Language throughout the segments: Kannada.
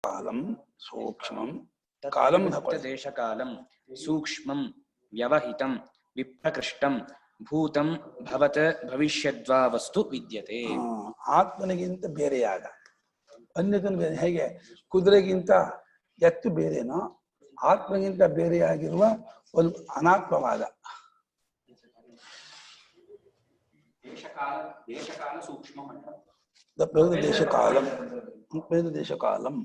कालम सूक्ष्मं कालम देशकालं सूक्ष्मं व्यवहितं विप्रकृष्टं भूतं भवत भविष्यद्वा वस्तु विद्यते. ಆತ್ಮನಿಗಿಂತ ಬೇರೆಯಾದ ಅನ್ಯತನ ಬೇರೆ. ಹೇಗೆ ಕುದುರೆಗಿಂತ ಎತ್ತು ಬೇರೆನೋ ಆತ್ಮಗಿಂತ ಬೇರೆಯಾಗಿರುವ ಒಂದು ಅನಾತ್ಮವಾದ ದೇಶಕಾಲಂ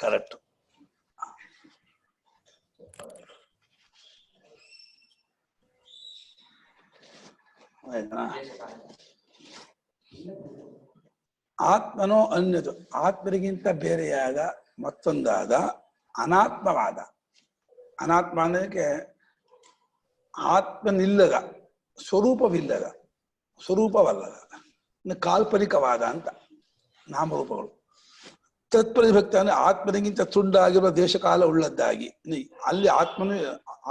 ಕರೆಕ್ಟ್. ಆತ್ಮನೋ ಅನ್ಯದು ಆತ್ಮರಿಗಿಂತ ಬೇರೆಯಾದ ಮತ್ತೊಂದಾದ ಅನಾತ್ಮವಾದ. ಅನಾತ್ಮ ಅನ್ನೋದಕ್ಕೆ ಆತ್ಮನಿಲ್ಲದ ಸ್ವರೂಪವಿಲ್ಲದ ಸ್ವರೂಪವಲ್ಲದ ಕಾಲ್ಪನಿಕವಾದ ಅಂತ ನಾಮರೂಪಗಳು. ತತ್ಪರಿಭಕ್ತ ಅಂದ್ರೆ ಆತ್ಮನಿಗಿಂತ ತುಂಡಾಗಿರುವ ದೇಶಕಾಲ ಉಳ್ಳದ್ದಾಗಿ. ಅಲ್ಲಿ ಆತ್ಮನೂ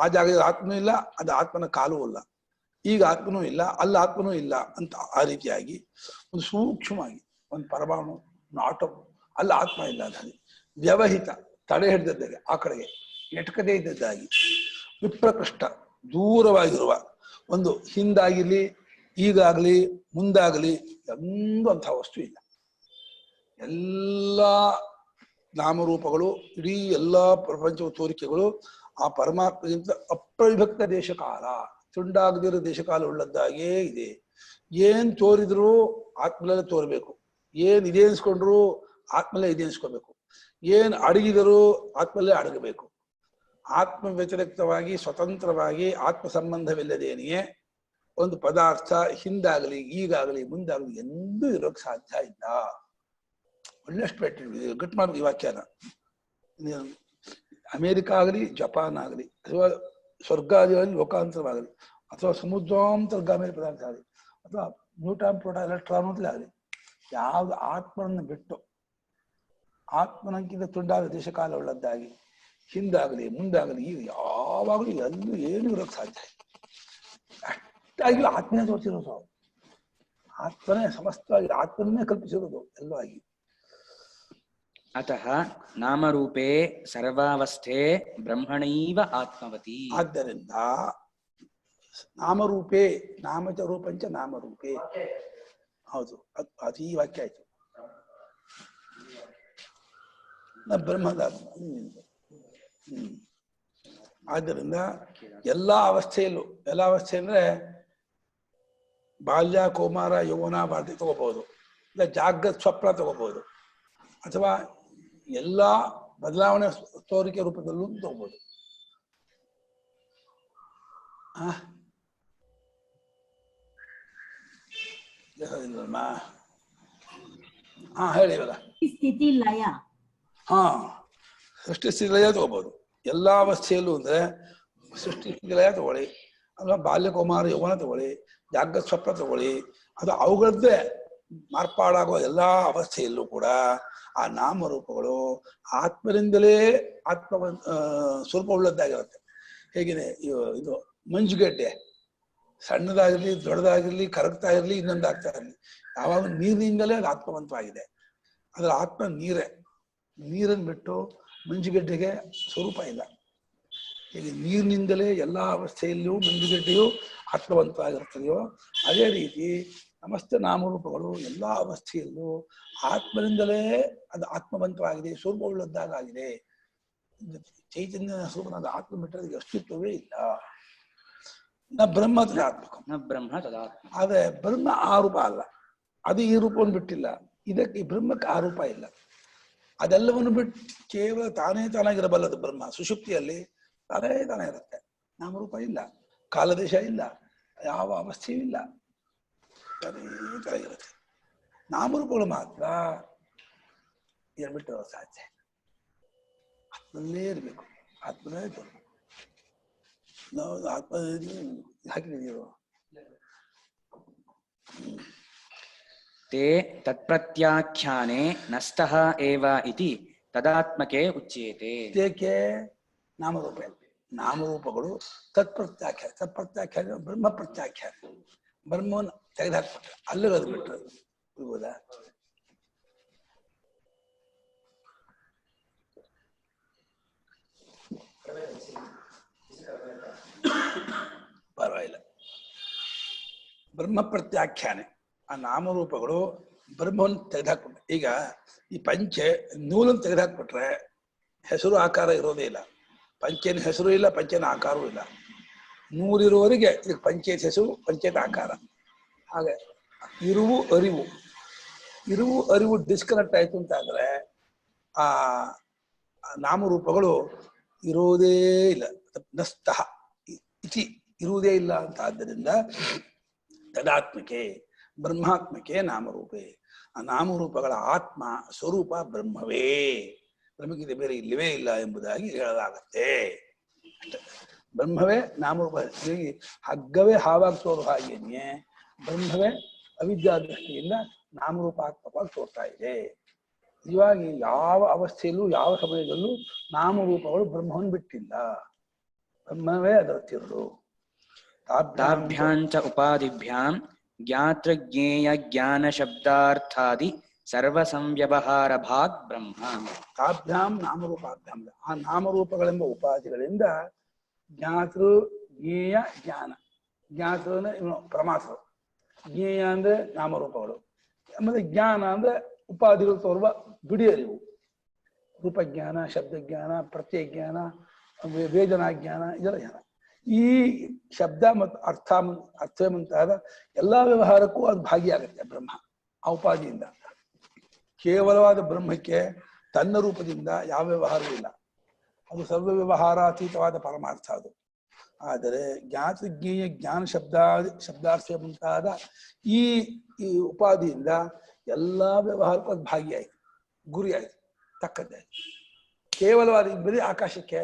ಆ ಜಾಗದಲ್ಲಿ ಆತ್ಮನೂ ಇಲ್ಲ, ಅದು ಆತ್ಮನ ಕಾಲವೂ ಇಲ್ಲ. ಈಗ ಆತ್ಮನೂ ಇಲ್ಲ, ಅಲ್ಲಿ ಆತ್ಮನೂ ಇಲ್ಲ ಅಂತ ಆ ರೀತಿಯಾಗಿ ಒಂದು ಸೂಕ್ಷ್ಮವಾಗಿ ಒಂದು ಪರಮಾಣು ಆಟೋ ಅಲ್ಲಿ ಆತ್ಮ ಇಲ್ಲ ಅದಲ್ಲಿ ವ್ಯವಹಿತ ತಡೆ ಹಿಡಿದದ್ದಾಗಿ ಆ ಕಡೆಗೆ ಎಟಕದೇ ಇದ್ದದ್ದಾಗಿ ವಿಪ್ರಕೃಷ್ಟ ದೂರವಾಗಿರುವ ಒಂದು ಹಿಂದಾಗಿರ್ಲಿ ಈಗಾಗ್ಲಿ ಮುಂದಾಗಲಿ ಎಂದೂ ಅಂತಹ ವಸ್ತು ಇಲ್ಲ. ಎಲ್ಲ ನಾಮರೂಪಗಳು ಇಡೀ ಎಲ್ಲ ಪ್ರಪಂಚ ತೋರಿಕೆಗಳು ಆ ಪರಮಾತ್ಮಗಿಂತ ಅಪ್ರವಿಭಕ್ತ ದೇಶಕಾಲ ತುಂಡಾಗದಿರೋ ದೇಶಕಾಲ ಉಳ್ಳದ್ದಾಗೇ ಇದೆ. ಏನ್ ತೋರಿದ್ರು ಆತ್ಮಲೇ ತೋರ್ಬೇಕು, ಏನ್ ಇದೆ ಅನ್ಸ್ಕೊಂಡ್ರು ಆತ್ಮಲೇ ಇದೆ ಅನ್ಸ್ಕೋಬೇಕು, ಏನ್ ಅಡಗಿದರೂ ಆತ್ಮಲ್ಲೇ ಅಡಗಬೇಕು. ಆತ್ಮ ವ್ಯತಿರಿಕ್ತವಾಗಿ ಸ್ವತಂತ್ರವಾಗಿ ಆತ್ಮ ಸಂಬಂಧವಿಲ್ಲದೇನೆಯೇ ಒಂದು ಪದಾರ್ಥ ಹಿಂದಾಗಲಿ ಈಗಾಗಲಿ ಮುಂದಾಗಲಿ ಎಂದೂ ಇರೋಕ್ ಸಾಧ್ಯ ಇಲ್ಲ. ಒಳ್ಳೆಷ್ಟು ಪೆಟ್ಟು ಗಟ್ಟು ಮಾಡ್ಬೇಕು ಈ ವಾಕ್ಯನ. ಅಮೇರಿಕ ಆಗಲಿ ಜಪಾನ್ ಆಗಲಿ ಅಥವಾ ಸ್ವರ್ಗಾದಿಗಳಲ್ಲಿ ಲೋಕಾಂತರವಾಗಲಿ ಅಥವಾ ಸಮುದ್ರಾಂತರ್ಗಾಮಿ ಪದಾರ್ಥ ಆಗಲಿ ಅಥವಾ ನ್ಯೂಟ್ರಾನ್ ಪ್ರೋಟಾನ್ ಎಲೆಕ್ಟ್ರಾನ್ ಅಂತಲೇ ಆಗಲಿ ಯಾವ್ದು ಆತ್ಮನನ್ನು ಬಿಟ್ಟು ಆತ್ಮನಕ್ಕಿಂತ ತುಂಡಾದ ದೇಶಕಾಲ ಉಳ್ಳದ್ದಾಗಿ ಹಿಂದಾಗಲಿ ಮುಂದಾಗಲಿ ಈಗ ಯಾವಾಗಲೂ ಎಲ್ಲೂ ಏನು ಇರೋಕ್ ಸಾಧ್ಯ ಇಲ್ಲ. ಅಷ್ಟಾಗಿ ಆತ್ಮನೇ ತೋರಿಸಿರೋದು, ಆತ್ಮನೇ ಸಮಸ್ತವಾಗಿ ಆತ್ಮನ್ನೇ ಕಲ್ಪಿಸಿರೋದು ಎಲ್ಲ ಆಗಿ. ಅತಃ ನಾಮರೂಪೇ ಸರ್ವಾವಸ್ಥೆ ಬ್ರಹ್ಮಣೈವ ಆತ್ಮವತಿ. ಆದ್ದರಿಂದ ನಾಮರೂಪೇ ನಾಮಚ ರೂಪಂಚ ನಾಮರೂಪೇ. ಹೌದು, ಅದು ಈ ವಾಕ್ಯ ಆಯ್ತು. ಬ್ರಹ್ಮದ ಆದ್ದರಿಂದ ಎಲ್ಲಾ ಅವಸ್ಥೆಯಲ್ಲೂ, ಎಲ್ಲ ಅವಸ್ಥೆ ಅಂದ್ರೆ ಬಾಲ್ಯ ಕೌಮಾರ ಯೌವನ ಬಾಲ್ಯ ತಗೋಬಹುದು, ಇಲ್ಲ ಜಾಗೃತ ಸ್ವಪ್ನ ತಗೋಬಹುದು, ಅಥವಾ ಎಲ್ಲಾ ಬದಲಾವಣೆ ತೋರಿಕೆ ರೂಪದಲ್ಲೂ ತಗೋಬಹುದು. ಹೇಳಿ ಇವಾಗ. ಸ್ಥಿತಿ ಲಯ. ಸೃಷ್ಟಿ ಸ್ಥಿತಿ ಲಯ ತಗೋಬಹುದು ಎಲ್ಲಾ ಅವಸ್ಥೆಯಲ್ಲೂ. ಅಂದ್ರೆ ಸೃಷ್ಟಿ ಸ್ಥಿತಿ ಲಯ ತಗೊಳ್ಳಿ, ಅಥವಾ ಬಾಲ್ಯ ಕೌಮಾರ ಯೌವನ ತಗೊಳ್ಳಿ, ಜಾಗೃತ ಸ್ವಪ್ನ ತಗೊಳ್ಳಿ, ಅದು ಅವುಗಳದ್ದೇ ಮಾರ್ಪಾಡಾಗುವ ಎಲ್ಲಾ ಅವಸ್ಥೆಯಲ್ಲೂ ಕೂಡ ಆ ನಾಮರೂಪಗಳು ಆತ್ಮರಿಂದಲೇ ಆತ್ಮ ಸ್ವರೂಪ ಉಳ್ಳದ್ದಾಗಿರುತ್ತೆ. ಹೇಗಿದೆ ಇದು ಮಂಜುಗಡ್ಡೆ ಸಣ್ಣದಾಗಿರ್ಲಿ ದೊಡ್ಡದಾಗಿರ್ಲಿ ಕರಗ್ತಾ ಇರ್ಲಿ ಇನ್ನೊಂದಾಗ್ತಾ ಇರ್ಲಿ ಯಾವಾಗ ನೀರಿನಿಂದಲೇ ಅದು ಆತ್ಮವಂತವಾಗಿದೆ. ಅದ್ರ ಆತ್ಮ ನೀರೇ. ನೀರನ್ನು ಬಿಟ್ಟು ಮಂಜುಗಡ್ಡೆಗೆ ಸ್ವರೂಪ ಇಲ್ಲ. ಹೀಗೆ ನೀರಿನಿಂದಲೇ ಎಲ್ಲ ಅವಸ್ಥೆಯಲ್ಲೂ ಮಂಜುಗಡ್ಡೆಯು ಆತ್ಮವಂತವಾಗಿರ್ತದೆಯೋ ಅದೇ ರೀತಿ ಸಮಸ್ತ ನಾಮರೂಪಗಳು ಎಲ್ಲ ಅವಸ್ಥೆಯಲ್ಲೂ ಆತ್ಮನಿಂದಲೇ ಅದು ಆತ್ಮವಂತವಾಗಿದೆ, ಸ್ವರೂಪವುಳ್ಳದ್ದಾಗಿದೆ. ಚೈತನ್ಯ ಸ್ವರೂಪನಾದ ಆತ್ಮ ಬಿಟ್ಟರೆ ಅಸ್ತಿತ್ವವೇ ಇಲ್ಲ. ಬ್ರಹ್ಮ ತದಾತ್ಮ. ಆದ್ರೆ ಬ್ರಹ್ಮ ಆ ರೂಪ ಅಲ್ಲ, ಅದು ಈ ರೂಪವನ್ನು ಬಿಟ್ಟಿಲ್ಲ. ಇದಕ್ಕೆ ಬ್ರಹ್ಮಕ್ಕೆ ಆ ರೂಪ ಇಲ್ಲ. ಅದೆಲ್ಲವನ್ನು ಬಿಟ್ಟು ಕೇವಲ ತಾನೇ ತಾನಾಗಿರಬಲ್ಲದು ಬ್ರಹ್ಮ. ಸುಷುಪ್ತಿಯಲ್ಲಿ ತಾನೇ ತಾನೇ ಇರುತ್ತೆ, ನಾಮರೂಪ ಇಲ್ಲ, ಕಾಲದೇಶ ಇಲ್ಲ, ಯಾವ ಅವಸ್ಥೆಯೂ ಇಲ್ಲ, ತಾನೇ ತಾನಾಗಿರುತ್ತೆ. ನಾಮರೂಪಗಳು ಮಾತ್ರ ಇದನ್ನು ಬಿಟ್ಟು ಸಾಧ್ಯ. ಆತ್ಮಲ್ಲೇ ಇರಬೇಕು, ಆತ್ಮನೇ ಇರಬೇಕು. ನಾವು ಆತ್ಮ ಹಾಕಿದೀವಿ. ते तत्प्रत्याख्याने नष्टः एव इति तदात्मके उच्यते. ಏಕೆ ನಾಮರೂಪ ನಾಮರೂಪಗಳು ತತ್ಪ್ರತ್ಯಾಖ್ಯಾನ. ತತ್ಪ್ರತ್ಯಾಖ್ಯಾನ ಬ್ರಹ್ಮ ಪ್ರತ್ಯಾಖ್ಯಾನ. ಬ್ರಹ್ಮವನ್ನು ತೆಗೆದುಹಾಕ್ಬಿಟ್ರೆ ಅಲ್ಲಿರೋದು ಬಿಟ್ಟರೆ ಇರ್ಬೋದಾ? ಬ್ರಹ್ಮ ಪ್ರತ್ಯಾಖ್ಯಾನೆ. ಆ ನಾಮರೂಪಗಳು ಬ್ರಹ್ಮವನ್ನು ತೆಗೆದುಹಾಕ್ಬಿಟ್ರೆ, ಈಗ ಈ ಪಂಚೆ ನೂಲನ್ನು ತೆಗೆದುಹಾಕ್ಬಿಟ್ರೆ ಹೆಸರು ಆಕಾರ ಇರೋದೇ ಇಲ್ಲ. ಪಂಚೆನ ಹೆಸರು ಇಲ್ಲ, ಪಂಚೆನ ಆಕಾರವೂ ಇಲ್ಲ. ನೂರಿರುವವರೆಗೆ ಇದಕ್ಕೆ ಪಂಚಾಯತ್ ಹೆಸರು, ಪಂಚಾಯತ್ ಆಕಾರ. ಹಾಗೆ ಇರುವು ಅರಿವು ಡಿಸ್ಕನೆಕ್ಟ್ ಆಯ್ತು ಅಂತ ಆದ್ರೆ ಆ ನಾಮರೂಪಗಳು ಇರುವುದೇ ಇಲ್ಲ. ನಸ್ತಃ ಇತಿ ಇರುವುದೇ ಇಲ್ಲ ಅಂತ. ಆದ್ದರಿಂದ ತದಾತ್ಮಕೆ ಬ್ರಹ್ಮಾತ್ಮಕೆ ನಾಮರೂಪೇ. ಆ ನಾಮರೂಪಗಳ ಆತ್ಮ ಸ್ವರೂಪ ಬ್ರಹ್ಮವೇ, ಬ್ರಹ್ಮಕ್ಕಿಂತ ಬೇರೆ ಇಲ್ಲವೇ ಇಲ್ಲ ಎಂಬುದಾಗಿ ಹೇಳಲಾಗತ್ತೆ. ಅಷ್ಟೇ, ಬ್ರಹ್ಮವೇ ನಾಮರೂಪ. ಹಗ್ಗವೇ ಹಾವಾಗಿ ತೋರುವ ಹಾಗೇನೆ ಬ್ರಹ್ಮವೇ ಅವಿದ್ಯಾ ದೃಷ್ಟಿಯಿಂದ ನಾಮರೂಪಾತ್ಮಕವಾಗಿ ತೋರ್ತಾ ಇದೆ. ನಿಜವಾಗಿ ಯಾವ ಅವಸ್ಥೆಯಲ್ಲೂ ಯಾವ ಸಮಯದಲ್ಲೂ ನಾಮರೂಪಗಳು ಬ್ರಹ್ಮವನ್ನು ಬಿಟ್ಟಿಲ್ಲ. ಬ್ರಹ್ಮವೇ ಅದರ ತಿರುಳು. ತಾಭ್ಯಾಂಚ ಉಪಾದಿಭ್ಯಾಂ ಜ್ಞಾತೃ ಜ್ಞೇಯ ಜ್ಞಾನ ಶಬ್ದಾರ್ಥಾದಿ ಸರ್ವ ಸಂವ್ಯವಹಾರ ಭಾಗ್ ಬ್ರಹ್ಮ. ತಾಭ್ಯಾಂ ನಾಮರೂಪಾಭ್ಯಾಂ, ಆ ನಾಮರೂಪಗಳೆಂಬ ಉಪಾಧಿಗಳಿಂದ ಜ್ಞಾತೃ ಜ್ಞೇಯ ಜ್ಞಾನ. ಜ್ಞಾತೃ ಅಂದ್ರೆ ಇವನು ಪರಮಾತ್ಮ, ಜ್ಞೇಯ ಅಂದ್ರೆ ನಾಮರೂಪಗಳು, ಆಮೇಲೆ ಜ್ಞಾನ ಅಂದ್ರೆ ಉಪಾಧಿಗಳು ತೋರುವ ಬಿಡಿ ಅರಿವು. ರೂಪಜ್ಞಾನ, ಶಬ್ದಜ್ಞಾನ, ಪ್ರತ್ಯಯ ಜ್ಞಾನ, ವೇದನಾ ಜ್ಞಾನ, ಇದರ ಜ್ಞಾನ. ಈ ಶಬ್ದ ಮತ್ತು ಅರ್ಥ ಮುಂತಾದ ಎಲ್ಲಾ ವ್ಯವಹಾರಕ್ಕೂ ಅದು ಭಾಗಿಯಾಗುತ್ತೆ ಬ್ರಹ್ಮ ಆ ಉಪಾಧಿಯಿಂದ. ಕೇವಲವಾದ ಬ್ರಹ್ಮಕ್ಕೆ ತನ್ನ ರೂಪದಿಂದ ಯಾವ ವ್ಯವಹಾರವೂ ಇಲ್ಲ. ಅದು ಸರ್ವ ವ್ಯವಹಾರಾತೀತವಾದ ಪರಮಾರ್ಥ ಅದು. ಆದರೆ ಜ್ಞಾತಜ್ಞೇಯ ಜ್ಞಾನ ಶಬ್ದಾರ್ಥ ಮುಂತಾದ ಈ ಉಪಾಧಿಯಿಂದ ಎಲ್ಲಾ ವ್ಯವಹಾರಕ್ಕೂ ಅದು ಭಾಗಿಯಾಯಿತು, ಗುರಿ ಆಯಿತು, ತಕ್ಕದ್ದೇ. ಕೇವಲವಾದ ಬರೀ ಆಕಾಶಕ್ಕೆ,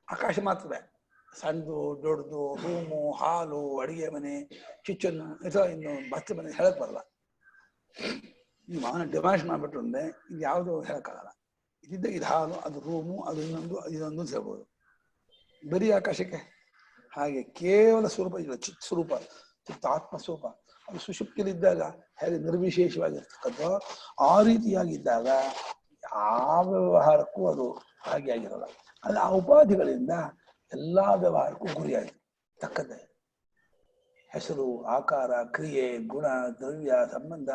ಆಕಾಶ ಮಾತ್ರವೇ, ಸಣ್ಣದು ದೊಡ್ಡದು, ರೂಮು, ಹಾಲು, ಅಡಿಗೆ ಮನೆ, ಕಿಚನ್, ಅಥವಾ ಇನ್ನು ಬಚ್ಚ ಮನೆ ಹೇಳಕ್ ಬರಲ್ಲ. ನೀವು ಅವನ ಡಿಮಾಂಡ್ ಮಾಡ್ಬಿಟ್ರು ಅಂದ್ರೆ ಇದು ಯಾವುದು ಹೇಳಕ್ಕಾಗಲ್ಲ. ಇದಿದ್ದ ಇದು ಹಾಲು, ಅದು ರೂಮು, ಅದು ಇನ್ನೊಂದು, ಇದೊಂದು ಅಂತ ಹೇಳ್ಬೋದು. ಬರೀ ಆಕಾಶಕ್ಕೆ ಹಾಗೆ ಕೇವಲ ಸ್ವರೂಪ ಇಲ್ಲ, ಚಿತ್ ಸ್ವರೂಪ, ಚಿತ್ತ ಆತ್ಮ ಸ್ವರೂಪ. ಅದು ಸುಷುಪ್ತಿಲಿದ್ದಾಗ ಹೇಗೆ ನಿರ್ವಿಶೇಷವಾಗಿರ್ತಕ್ಕಂಥ ಆ ರೀತಿಯಾಗಿದ್ದಾಗ ಯಾವ ವ್ಯವಹಾರಕ್ಕೂ ಅದು ಭಾಗಿಯಾಗಿರಲ್ಲ. ಅದು ಆ ಉಪಾಧಿಗಳಿಂದ ಎಲ್ಲಾ ವ್ಯವಹಾರಕ್ಕೂ ಗುರಿಯಾಯಿತು, ತಕ್ಕದ್ದೇ. ಹೆಸರು, ಆಕಾರ, ಕ್ರಿಯೆ, ಗುಣ, ದ್ರವ್ಯ, ಸಂಬಂಧ,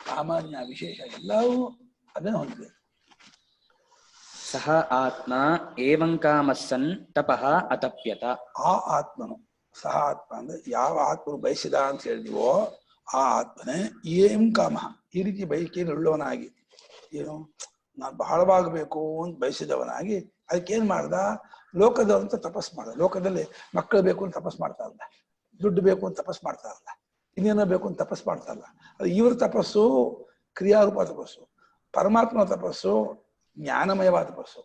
ಸಾಮಾನ್ಯ, ವಿಶೇಷ ಎಲ್ಲವೂ ಅದನ್ನು ಹೊಂದಿದೆ. ಸಹ ಆತ್ಮ ಏವಂ ಕಾಮಸ್ಸನ್ ತಪಃ ಅತಪ್ಯತ. ಆ ಆತ್ಮನು, ಸಹ ಆತ್ಮ ಅಂದ್ರೆ ಯಾವ ಆತ್ಮನು ಬಯಸಿದ ಅಂತ ಹೇಳಿದೀವೋ ಆ ಆತ್ಮನೇ ಏಂ ಕಾಮ, ಈ ರೀತಿ ಬಯಕೆಯನ್ನು ಉಳ್ಳವನಾಗಿ, ಏನು ನಾನು ಬಹಳವಾಗಬೇಕು ಅಂತ ಬಯಸಿದವನಾಗಿ ಅದಕ್ಕೇನ್ ಮಾಡ್ದ, ಲೋಕದವಂತ ತಪಸ್ ಮಾಡ್ದ. ಲೋಕದಲ್ಲಿ ಮಕ್ಕಳು ಬೇಕು ಅಂತ ತಪಸ್ ಮಾಡ್ತಾ ಇರಲ್ಲ, ದುಡ್ಡು ಬೇಕು ಅಂತ ತಪಸ್ ಮಾಡ್ತಾ ಇರಲ್ಲ, ಇನ್ನೇನೋ ಬೇಕು ಅಂತ ತಪಸ್ ಮಾಡ್ತಾ ಇಲ್ಲ. ಅದು ಇವ್ರ ತಪಸ್ಸು ಕ್ರಿಯಾರೂಪ ತಪಸ್ಸು. ಪರಮಾತ್ಮ ತಪಸ್ಸು ಜ್ಞಾನಮಯವಾದ ತಪಸ್ಸು.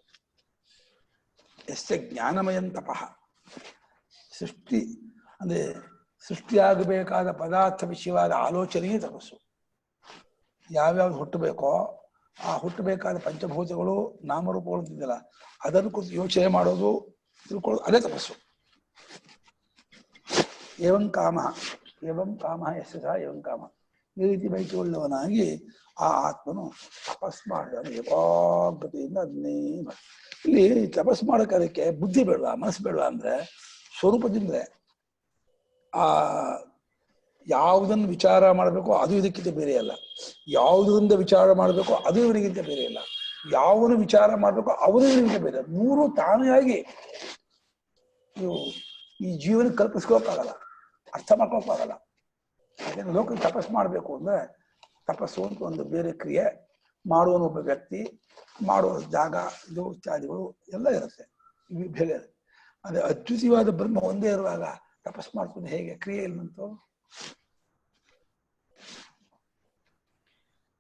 ಎಷ್ಟೇ ಜ್ಞಾನಮಯಂ ತಪಃ. ಸೃಷ್ಟಿ ಅಂದ್ರೆ ಸೃಷ್ಟಿಯಾಗಬೇಕಾದ ಪದಾರ್ಥ ವಿಷಯವಾದ ಆಲೋಚನೆಯೇ ತಪಸ್ಸು. ಯಾವ್ಯಾವ್ದು ಹುಟ್ಟಬೇಕೋ ಆ ಹುಟ್ಟಬೇಕಾದ ಪಂಚಭೂತಗಳು, ನಾಮರೂಪಗಳು ಅಂತಿದ್ದಲ್ಲ, ಅದನ್ನು ಕುರಿತು ಯೋಚನೆ ಮಾಡೋದು, ತಿಳ್ಕೊಳ್ಳೋದು, ಅದೇ ತಪಸ್ಸು. ಏವಂ ಕಾಮ ಯಸ್ಯ ಸಹ ಏವಂ ಕಾಮ, ಈ ರೀತಿ ಬಯಕೆ ಉಳ್ಳವನಾಗಿ ಆ ಆತ್ಮನು ತಪಸ್ ಮಾಡಿದನು ಏಕಾಗ್ರತೆಯಿಂದ. ಅದನ್ನೇ ಇಲ್ಲಿ ತಪಸ್ ಮಾಡೋಕೆ ಅದಕ್ಕೆ ಬುದ್ಧಿ ಬೇಡವಾ, ಮನಸ್ಸು ಬೇಡವಾ ಅಂದ್ರೆ ಸ್ವರೂಪದಿಂದ ಆ ಯಾವುದನ್ನು ವಿಚಾರ ಮಾಡಬೇಕೋ ಅದು ಇದಕ್ಕಿಂತ ಬೇರೆ ಅಲ್ಲ, ಯಾವುದರಿಂದ ವಿಚಾರ ಮಾಡಬೇಕೋ ಅದು ಇವನಿಗಿಂತ ಬೇರೆ ಅಲ್ಲ, ಯಾವನು ವಿಚಾರ ಮಾಡಬೇಕೋ ಅವನು ಇವನಿಗಿಂತ ಬೇರೆ. ಮೂರು ತಾನಾಗಿ ನೀವು ಈ ಜೀವನ ಕಲ್ಪಿಸ್ಕೋಕ್ಕಾಗಲ್ಲ, ಅರ್ಥ ಮಾಡ್ಕೋಕ್ಕಾಗಲ್ಲ. ಯಾಕಂದ್ರೆ ಲೋಕ ತಪಸ್ ಮಾಡಬೇಕು ಅಂದ್ರೆ ತಪಸ್ಸು ಅಂತ ಒಂದು ಬೇರೆ ಕ್ರಿಯೆ, ಮಾಡುವನು ಒಬ್ಬ ವ್ಯಕ್ತಿ, ಮಾಡುವ ಜಾಗ, ಇದು ಇತ್ಯಾದಿಗಳು ಎಲ್ಲ ಇರುತ್ತೆ, ಇವು ಬೇರೆ. ಅದೇ ಅದ್ವಿತೀಯವಾದ ಬ್ರಹ್ಮ ಒಂದೇ ಇರುವಾಗ ತಪಸ್ ಮಾಡ್ಕೊಂಡು ಹೇಗೆ ಕ್ರಿಯೆ ಇಲ್ಲಂತೂ.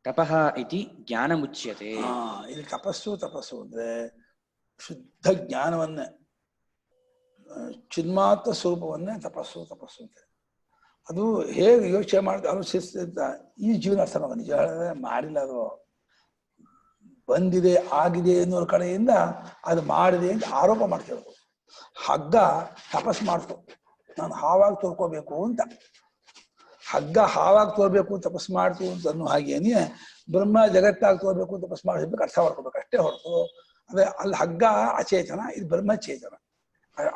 ತಪಃ ಇತಿ ಜ್ಞಾನ ಮುಚ್ಯತೆ. ಇಲ್ಲಿ ತಪಸ್ಸು ಅಂದ್ರೆ ಶುದ್ಧ ಜ್ಞಾನವನ್ನೇ, ಚಿನ್ಮಾತ್ರ ಸ್ವರೂಪವನ್ನೇ ತಪಸ್ಸು ಅಂತ. ಅದು ಹೇಗೆ ಯೋಚನೆ ಮಾಡಿ ಆಲೋಚಿಸ್ತಿದ್ದ ಈ ಜೀವನ ಅರ್ಥ ನಮಗೆ ನಿಜ ಹೇಳಿದ್ರೆ ಮಾಡಿಲ್ಲ, ಅದು ಬಂದಿದೆ ಆಗಿದೆ ಎನ್ನುವ ಕಡೆಯಿಂದ ಅದು ಮಾಡಿದೆ ಅಂತ ಆರೋಪ ಮಾಡ್ತಿರೋದು. ಹಗ್ಗ ತಪಸ್ ಮಾಡ್ತು, ನಾನು ಹಾವಾಗಿ ತೋರ್ಕೋಬೇಕು ಅಂತ. ಹಗ್ಗ ಹಾವಾಗಿ ತೋರ್ಬೇಕು ಅಂತ ತಪಸ್ ಮಾಡ್ತು ಅಂತ ಅನ್ನೋ ಹಾಗೇನೆ ಬ್ರಹ್ಮ ಜಗತ್ತಾಗಿ ತೋರ್ಬೇಕು ಅಂತ ತಪಸ್ ಮಾಡಿರ್ಬೇಕು, ಅರ್ಥ ಮಾಡ್ಕೋಬೇಕು ಅಷ್ಟೇ ಹೊರತು. ಅದೇ ಅಲ್ಲಿ ಹಗ್ಗ ಅಚೇತನ, ಇದು ಬ್ರಹ್ಮ ಚೇತನ.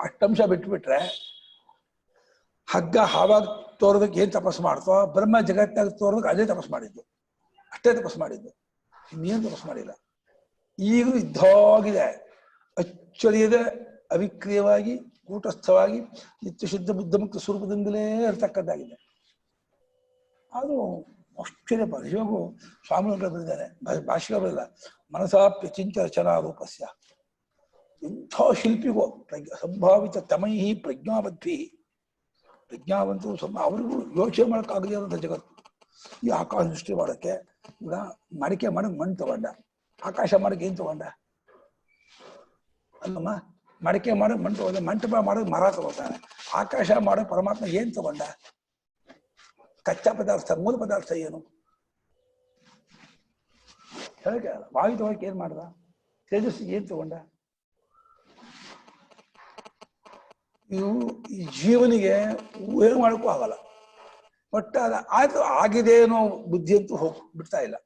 ಅಷ್ಟಂಶ ಬಿಟ್ಬಿಟ್ರೆ ಹಗ್ಗ ಹಾವಾಗ ತೋರೋದಕ್ಕೆ ಏನ್ ತಪಸ್ಸು ಮಾಡ್ತೋ ಬ್ರಹ್ಮ ಜಗತ್ತಾಗ ತೋರೋದಕ್ಕೆ ಅದೇ ತಪಸ್ಸು ಮಾಡಿದ್ದು, ಅಷ್ಟೇ ತಪಸ್ಸು ಮಾಡಿದ್ದು, ಇನ್ನೇನು ತಪಸ್ಸು ಮಾಡಿಲ್ಲ. ಈಗಲೂ ಇದ್ದಾಗಿದೆ, ಅಚ್ಚಳಿಯದೆ ಅವಿಕ್ರಿಯವಾಗಿ ಕೂಟಸ್ಥವಾಗಿ ನಿತ್ಯ ಶುದ್ಧ ಬುದ್ಧ ಮುಕ್ತ ಸ್ವರೂಪದಿಂದಲೇ ಇರ್ತಕ್ಕದ್ದಾಗಿದೆ. ಅದು ಆಶ್ಚರ್ಯ. ಇವಾಗೂ ಸ್ವಾಮಿಗಳು ಬರೆದಿದ್ದಾರೆ, ಭಾಷೆಗಳು ಬರಲ್ಲ. ಮನಸಾಪ್ಯ ಚಿಂತ ರಚನಾ ರೂಪಸ್ಯ. ಎಂಥ ಶಿಲ್ಪಿಗೂ ಸಂಭಾವಿತ ತಮೈಹಿ ಪ್ರಜ್ಞಾವದ್ಭಿ, ಪ್ರಜ್ಞಾವಂತರು ಅವರಿಗೂ ಯೋಚನೆ ಮಾಡೋಕ್ಕಾಗದೇ ಇರೋಂಥ ಜಗತ್ತು. ಈ ಆಕಾಶ ಸೃಷ್ಟಿ ಮಾಡೋಕ್ಕೆ ಈಗ ಮಡಿಕೆ ಮಾಡಕ್ ಮಣ್ಣು ತಗೊಂಡ, ಆಕಾಶ ಮಾಡಕ್ಕೆ ಏನ್ ತಗೊಂಡ ಅಲ್ಲಮ್ಮ? ಮಡಿಕೆ ಮಾಡಕ್ ಮಣ್ಣು ತಗೊಂಡ, ಮಂಟಪ ಮಾಡೋದು ಮರ ತಗೋತಾನೆ, ಆಕಾಶ ಮಾಡೋಕ್ ಪರಮಾತ್ಮ ಏನ್ ತಗೊಂಡ? ಕಚ್ಚಾ ಪದಾರ್ಥ, ಮೂಲ ಪದಾರ್ಥ ಏನು ಹೇಳಕ್ಕೆ? ವಾಯು ತಗೋಕೆ ಏನ್ ಮಾಡ್ದ? ತೇಜಸ್ಸಿಗೆ ಏನ್ ತಗೊಂಡ? ಇವು ಈ ಜೀವನಿಗೆ ಊಹೆ ಮಾಡೋಕ್ಕೂ ಆಗಲ್ಲ. ಬಟ್ ಆಯ್ತು, ಆಗಿದೆ ಅನ್ನೋ ಬುದ್ಧಿ ಅಂತೂ ಬಿಡ್ತಾ ಇಲ್ಲ.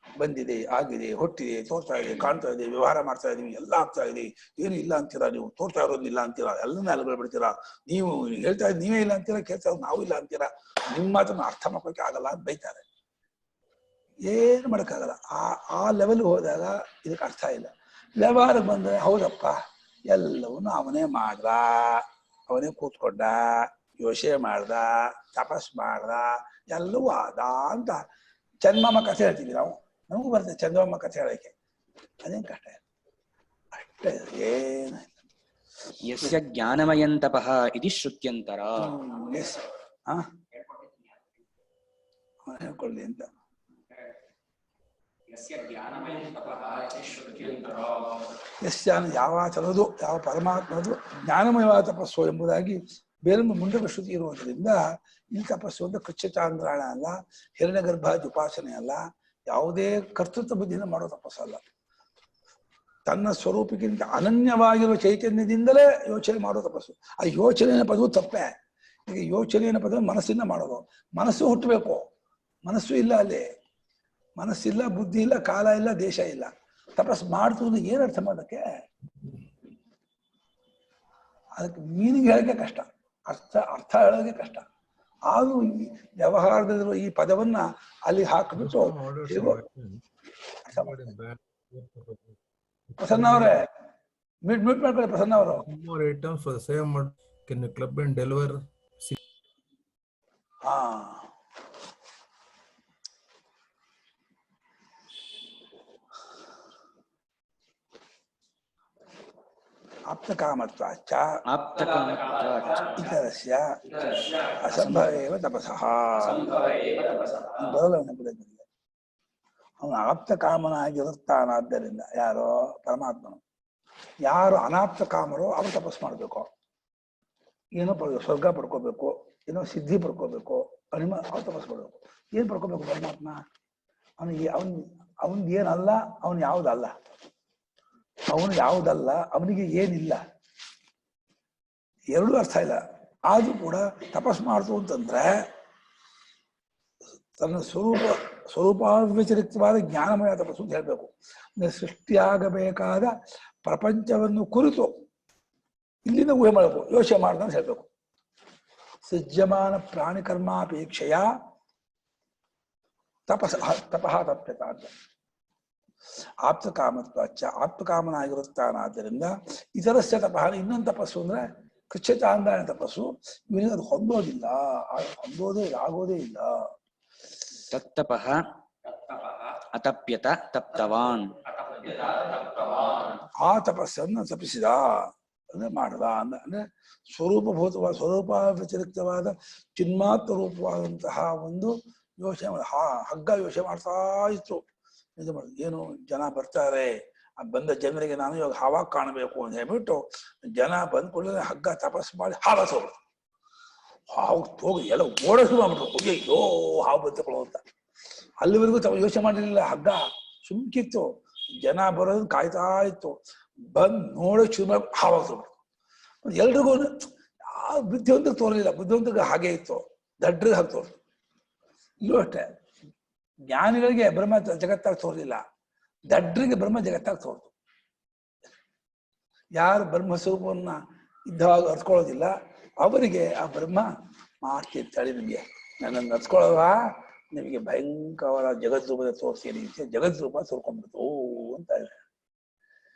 ಬಂದಿದೆ, ಆಗಿದೆ, ಹೊಟ್ಟಿದೆ, ತೋರ್ತಾ ಇದೆ, ಕಾಣ್ತಾ ಇದೆ, ವ್ಯವಹಾರ ಮಾಡ್ತಾ ಇದೀವಿ, ಎಲ್ಲ ಆಗ್ತಾ ಇದೆ, ಏನು ಇಲ್ಲ ಅಂತೀರಾ ನೀವು? ತೋರ್ತಾ ಇರೋದು ಇಲ್ಲ ಅಂತೀರಾ, ಎಲ್ಲ ಅಲಗಳು ಬಿಡ್ತೀರಾ ನೀವು, ಹೇಳ್ತಾ ಇದ್ ನೀವೇ ಇಲ್ಲ ಅಂತೀರಾ, ಕೇಳ್ತಾ ಇರೋದು ನಾವು ಇಲ್ಲ ಅಂತೀರಾ, ನಿಮ್ಮ ಮಾತನ್ನ ಅರ್ಥ ಮಾಡ್ಕೊಳಕ್ಕೆ ಆಗಲ್ಲ ಅಂತ ಬೈತಾರೆ. ಏನು ಮಾಡೋಕ್ಕಾಗಲ್ಲ. ಆ ಲೆವೆಲ್ ಹೋದಾಗ ಇದಕ್ಕೆ ಅರ್ಥ ಇಲ್ಲ. ವ್ಯವಹಾರಕ್ಕೆ ಬಂದ್ರೆ ಹೌದಪ್ಪ, ಎಲ್ಲವನ್ನೂ ಅವನೇ ಮಾಡ್ದ, ಅವನೇ ಕೂತ್ಕೊಂಡ, ಯೋಚನೆ ಮಾಡ್ದ, ತಪಸ್ ಮಾಡ್ದ, ಎಲ್ಲವೂ ಆದ ಅಂತ ಚಂದಮಾಮ ಕಥೆ ಹೇಳ್ತೀವಿ ನಾವು. ನಮಗೂ ಬರ್ತದೆ ಚಂದಮಾಮ ಕಥೆ ಹೇಳಕ್ಕೆ, ಅದೇನು ಕಷ್ಟ ಇಲ್ಲ, ಅಷ್ಟೇ, ಏನ ಯಸ್ಯ ಜ್ಞಾನಮಯಂ ತಪಃ ಇತಿ ಶ್ರುತ್ಯಂತರ. ಎಸ್ ಹೇಳ್ಕೊಳ್ಳಿ ಅಂತ. ಯಸ್ಯ ಯಾವ ತನದು, ಯಾವ ಪರಮಾತ್ಮನದು ಜ್ಞಾನಮಯವಾದ ತಪಸ್ಸು ಎಂಬುದಾಗಿ ಬೇರೊಂದು ಮುಂಡಕ ಶ್ರುತಿ ಇರುವುದರಿಂದ ಈ ತಪಸ್ಸು ಒಂದು ಕೃಚ್ಛಚಾಂದ್ರಾಣ ಅಲ್ಲ, ಹಿರಣ್ಯಗರ್ಭಾದಿ ಉಪಾಸನೆ ಅಲ್ಲ, ಯಾವುದೇ ಕರ್ತೃತ್ವ ಬುದ್ಧಿಯಿಂದ ಮಾಡೋ ತಪಸ್ಸಲ್ಲ. ತನ್ನ ಸ್ವರೂಪಕ್ಕಿಂತ ಅನನ್ಯವಾಗಿರುವ ಚೈತನ್ಯದಿಂದಲೇ ಯೋಚನೆ ಮಾಡೋ ತಪಸ್ಸು. ಆ ಯೋಚನೆಯ ಪದವು ತಪ್ಪೆ. ಈಗ ಯೋಚನೆಯ ಪದ ಮನಸ್ಸಿಂದ ಮಾಡೋದು. ಮನಸ್ಸು ಹುಟ್ಟಬೇಕು, ಮನಸ್ಸು ಇಲ್ಲ ಅಲ್ಲಿ. ಮನಸ್ಸಿಲ್ಲ, ಬುದ್ಧಿ ಇಲ್ಲ, ಕಾಲ ಇಲ್ಲ, ದೇಶ ಇಲ್ಲ. ತಪಸ್ಸು ಮಾಡ್ತು ಅಂದ್ರೆ ಏನ್ ಅರ್ಥ ಮಾಡೋಕ್ಕೆ? ಅದಕ್ಕೆ ಮೀನಿಂಗ್ ಹೇಳೋಕೆ ಕಷ್ಟ, ಅರ್ಥ ಹೇಳೋಕೆ ಕಷ್ಟ. ಆದ್ರೂ ವ್ಯವಹಾರದಲ್ಲಿರುವ ಈ ಪದವನ್ನ ಅಲ್ಲಿ ಹಾಕಿಬಿಟ್ಟು ಪ್ರಸನ್ನ ಅವರೇ, ಮ್ಯೂಟ್ ಮಾಡ್ಕೊಳ್ಳಿ. ಪ್ರಸನ್ನ ಅವರು ಆಪ್ತಕಾಮತ್ವಾಚ್ಚ ಇತರಸ್ಯ ಅಸಂಭವೇವ ತಪಸಃ. ಅವನು ಆಪ್ತ ಕಾಮನಾಗಿರುತ್ತಾನಾದ್ದರಿಂದ, ಯಾರೋ ಪರಮಾತ್ಮನು. ಯಾರು ಅನಾಪ್ತ ಕಾಮರೋ ಅವ್ರು ತಪಸ್ಸು ಮಾಡ್ಬೇಕು, ಏನೋ ಸ್ವರ್ಗ ಪಡ್ಕೋಬೇಕು, ಏನೋ ಸಿದ್ಧಿ ಪಡ್ಕೋಬೇಕು, ಅವ್ರು ತಪಸ್ಸು ಮಾಡ್ಬೇಕು. ಏನ್ ಪಡ್ಕೋಬೇಕು ಪರಮಾತ್ಮ? ಅವನಿಗೆ ಏನಲ್ಲ, ಅವನು ಯಾವುದಲ್ಲ, ಅವನು ಯಾವುದಲ್ಲ, ಅವನಿಗೆ ಏನಿಲ್ಲ, ಎರಡೂ ಅರ್ಥ ಇಲ್ಲ. ಆದ್ರೂ ಕೂಡ ತಪಸ್ಸು ಮಾಡ್ತು ಅಂತಂದ್ರೆ ತನ್ನ ಸ್ವರೂಪಾವ್ಯತಿರಿಕ್ತವಾದ ಜ್ಞಾನಮಯ ತಪಸ್ಸು ಅಂತ ಹೇಳ್ಬೇಕು. ಸೃಷ್ಟಿಯಾಗಬೇಕಾದ ಪ್ರಪಂಚವನ್ನು ಕುರಿತು ಇಲ್ಲಿಂದ ಊಹೆ ಮಾಡಬೇಕು, ಯೋಚನೆ ಮಾಡ್ದಂತ ಹೇಳ್ಬೇಕು. ಸೃಜ್ಯಮಾನ ಪ್ರಾಣಿ ಕರ್ಮಾಪೇಕ್ಷೆಯ ತಪಃ ತಪ್ಯತ ಅಂತ. ಆಪ್ತ ಕಾಮತ್ವಾಚ್ಚ, ಆಪ್ತ ಕಾಮನಾಗಿರುತ್ತಾನಾದ್ದರಿಂದ ಇತರಸ್ಯ ತಪಃ, ಇನ್ನೊಂದು ತಪಸ್ಸು ಅಂದ್ರೆ ಕೃಚ್ಛಚಾಂದ್ರಾಯಣ ತಪಸ್ಸು. ಇವನಿಗೆ ಅದು ಹೊಂದೋದಿಲ್ಲ, ಹೊಂದೋದೇ ಆಗೋದೇ ಇಲ್ಲ. ತತ್ತಪಃ ಅತಪ್ಯತ ತಪ್ತವಾನ್. ಆ ತಪಸ್ಸನ್ನು ತಪಿಸಿದ ಅಂದ್ರೆ ಮಾಡದ ಅಂದ್ರೆ ಸ್ವರೂಪಭೂತವಾದ, ಸ್ವರೂಪ ವ್ಯತಿರಿಕ್ತವಾದ ಚಿನ್ಮಾತ್ರ ರೂಪವಾದಂತಹ ಒಂದು ಯೋಚನೆ ಹಗ್ಗ ಯೋಚನೆ ಮಾಡ್ತಾ ಇತ್ತು. ಇದು ಮಾಡುದು ಏನು, ಜನ ಬರ್ತಾರೆ, ಬಂದ ಜನರಿಗೆ ನಾನು ಇವಾಗ ಹಾವಾಗ ಕಾಣಬೇಕು ಅಂತ ಹೇಳ್ಬಿಟ್ಟು ಜನ ಬಂದ್ಕೊಳ್ಳಿ ಹಗ್ಗ ತಪಸ್ಸು ಮಾಡಿ ಹಾವ ತಗೊಳ್ತು. ಹಾವು ಹೋಗಿ ಎಲ್ಲ ಓಡೋದು ಮಾಡ್ಬಿಟ್ಟು ಅಯ್ಯೋ ಹಾವು ಬರ್ತಕೊಳ್ಳೋ ಅಂತ. ಅಲ್ಲಿವರೆಗೂ ಯೋಚನೆ ಮಾಡಿರ್ಲಿಲ್ಲ, ಹಗ್ಗ ಸುಮ್ಕಿತ್ತು, ಜನ ಬರೋದನ್ನ ಕಾಯ್ತಾ ಇತ್ತು. ಬಂದ್ ನೋಡೋ ಶುರು ಹಾವಾಗ ತಗೊಳ್ತು. ಎಲ್ರಿಗೂ ಯಾವ ಬುದ್ಧಿವಂತಕ್ಕೆ ತೋರಲಿಲ್ಲ, ಬುದ್ಧಿವಂತಕ್ಕೆ ಹಾಗೆ ಇತ್ತು, ದಡ್ರಿಗೆ ಹಾಗೆ ತೋರ್ತು. ಇಲ್ಲೂ ಅಷ್ಟೇ, ಜ್ಞಾನಿಗಳಿಗೆ ಬ್ರಹ್ಮ ಜಗತ್ತಾಗಿ ತೋರಲಿಲ್ಲ, ದಡ್ರಿಗೆ ಬ್ರಹ್ಮ ಜಗತ್ತಾಗಿ ತೋರ್ತು. ಯಾರು ಬ್ರಹ್ಮ ಸ್ವರೂಪವನ್ನ ಇದ್ದಾಗ ಅರ್ತ್ಕೊಳ್ಳೋದಿಲ್ಲ ಅವರಿಗೆ ಆ ಬ್ರಹ್ಮ ಮಾಡ್ತಿರ್ತಾಳೆ ನಿಮಗೆ. ನನ್ನನ್ನು ನಡ್ಸ್ಕೊಳ್ಳೋವಾ ನಿಮಗೆ ಭಯಂಕರ ಜಗದ್ರೂಪದ ತೋರಿಸ್ತೀನಿ, ಜಗದ್ರೂಪ ತೋರ್ಕೊಂಡ್ಬಿಡ್ತು ಅಂತ ಇದೆ.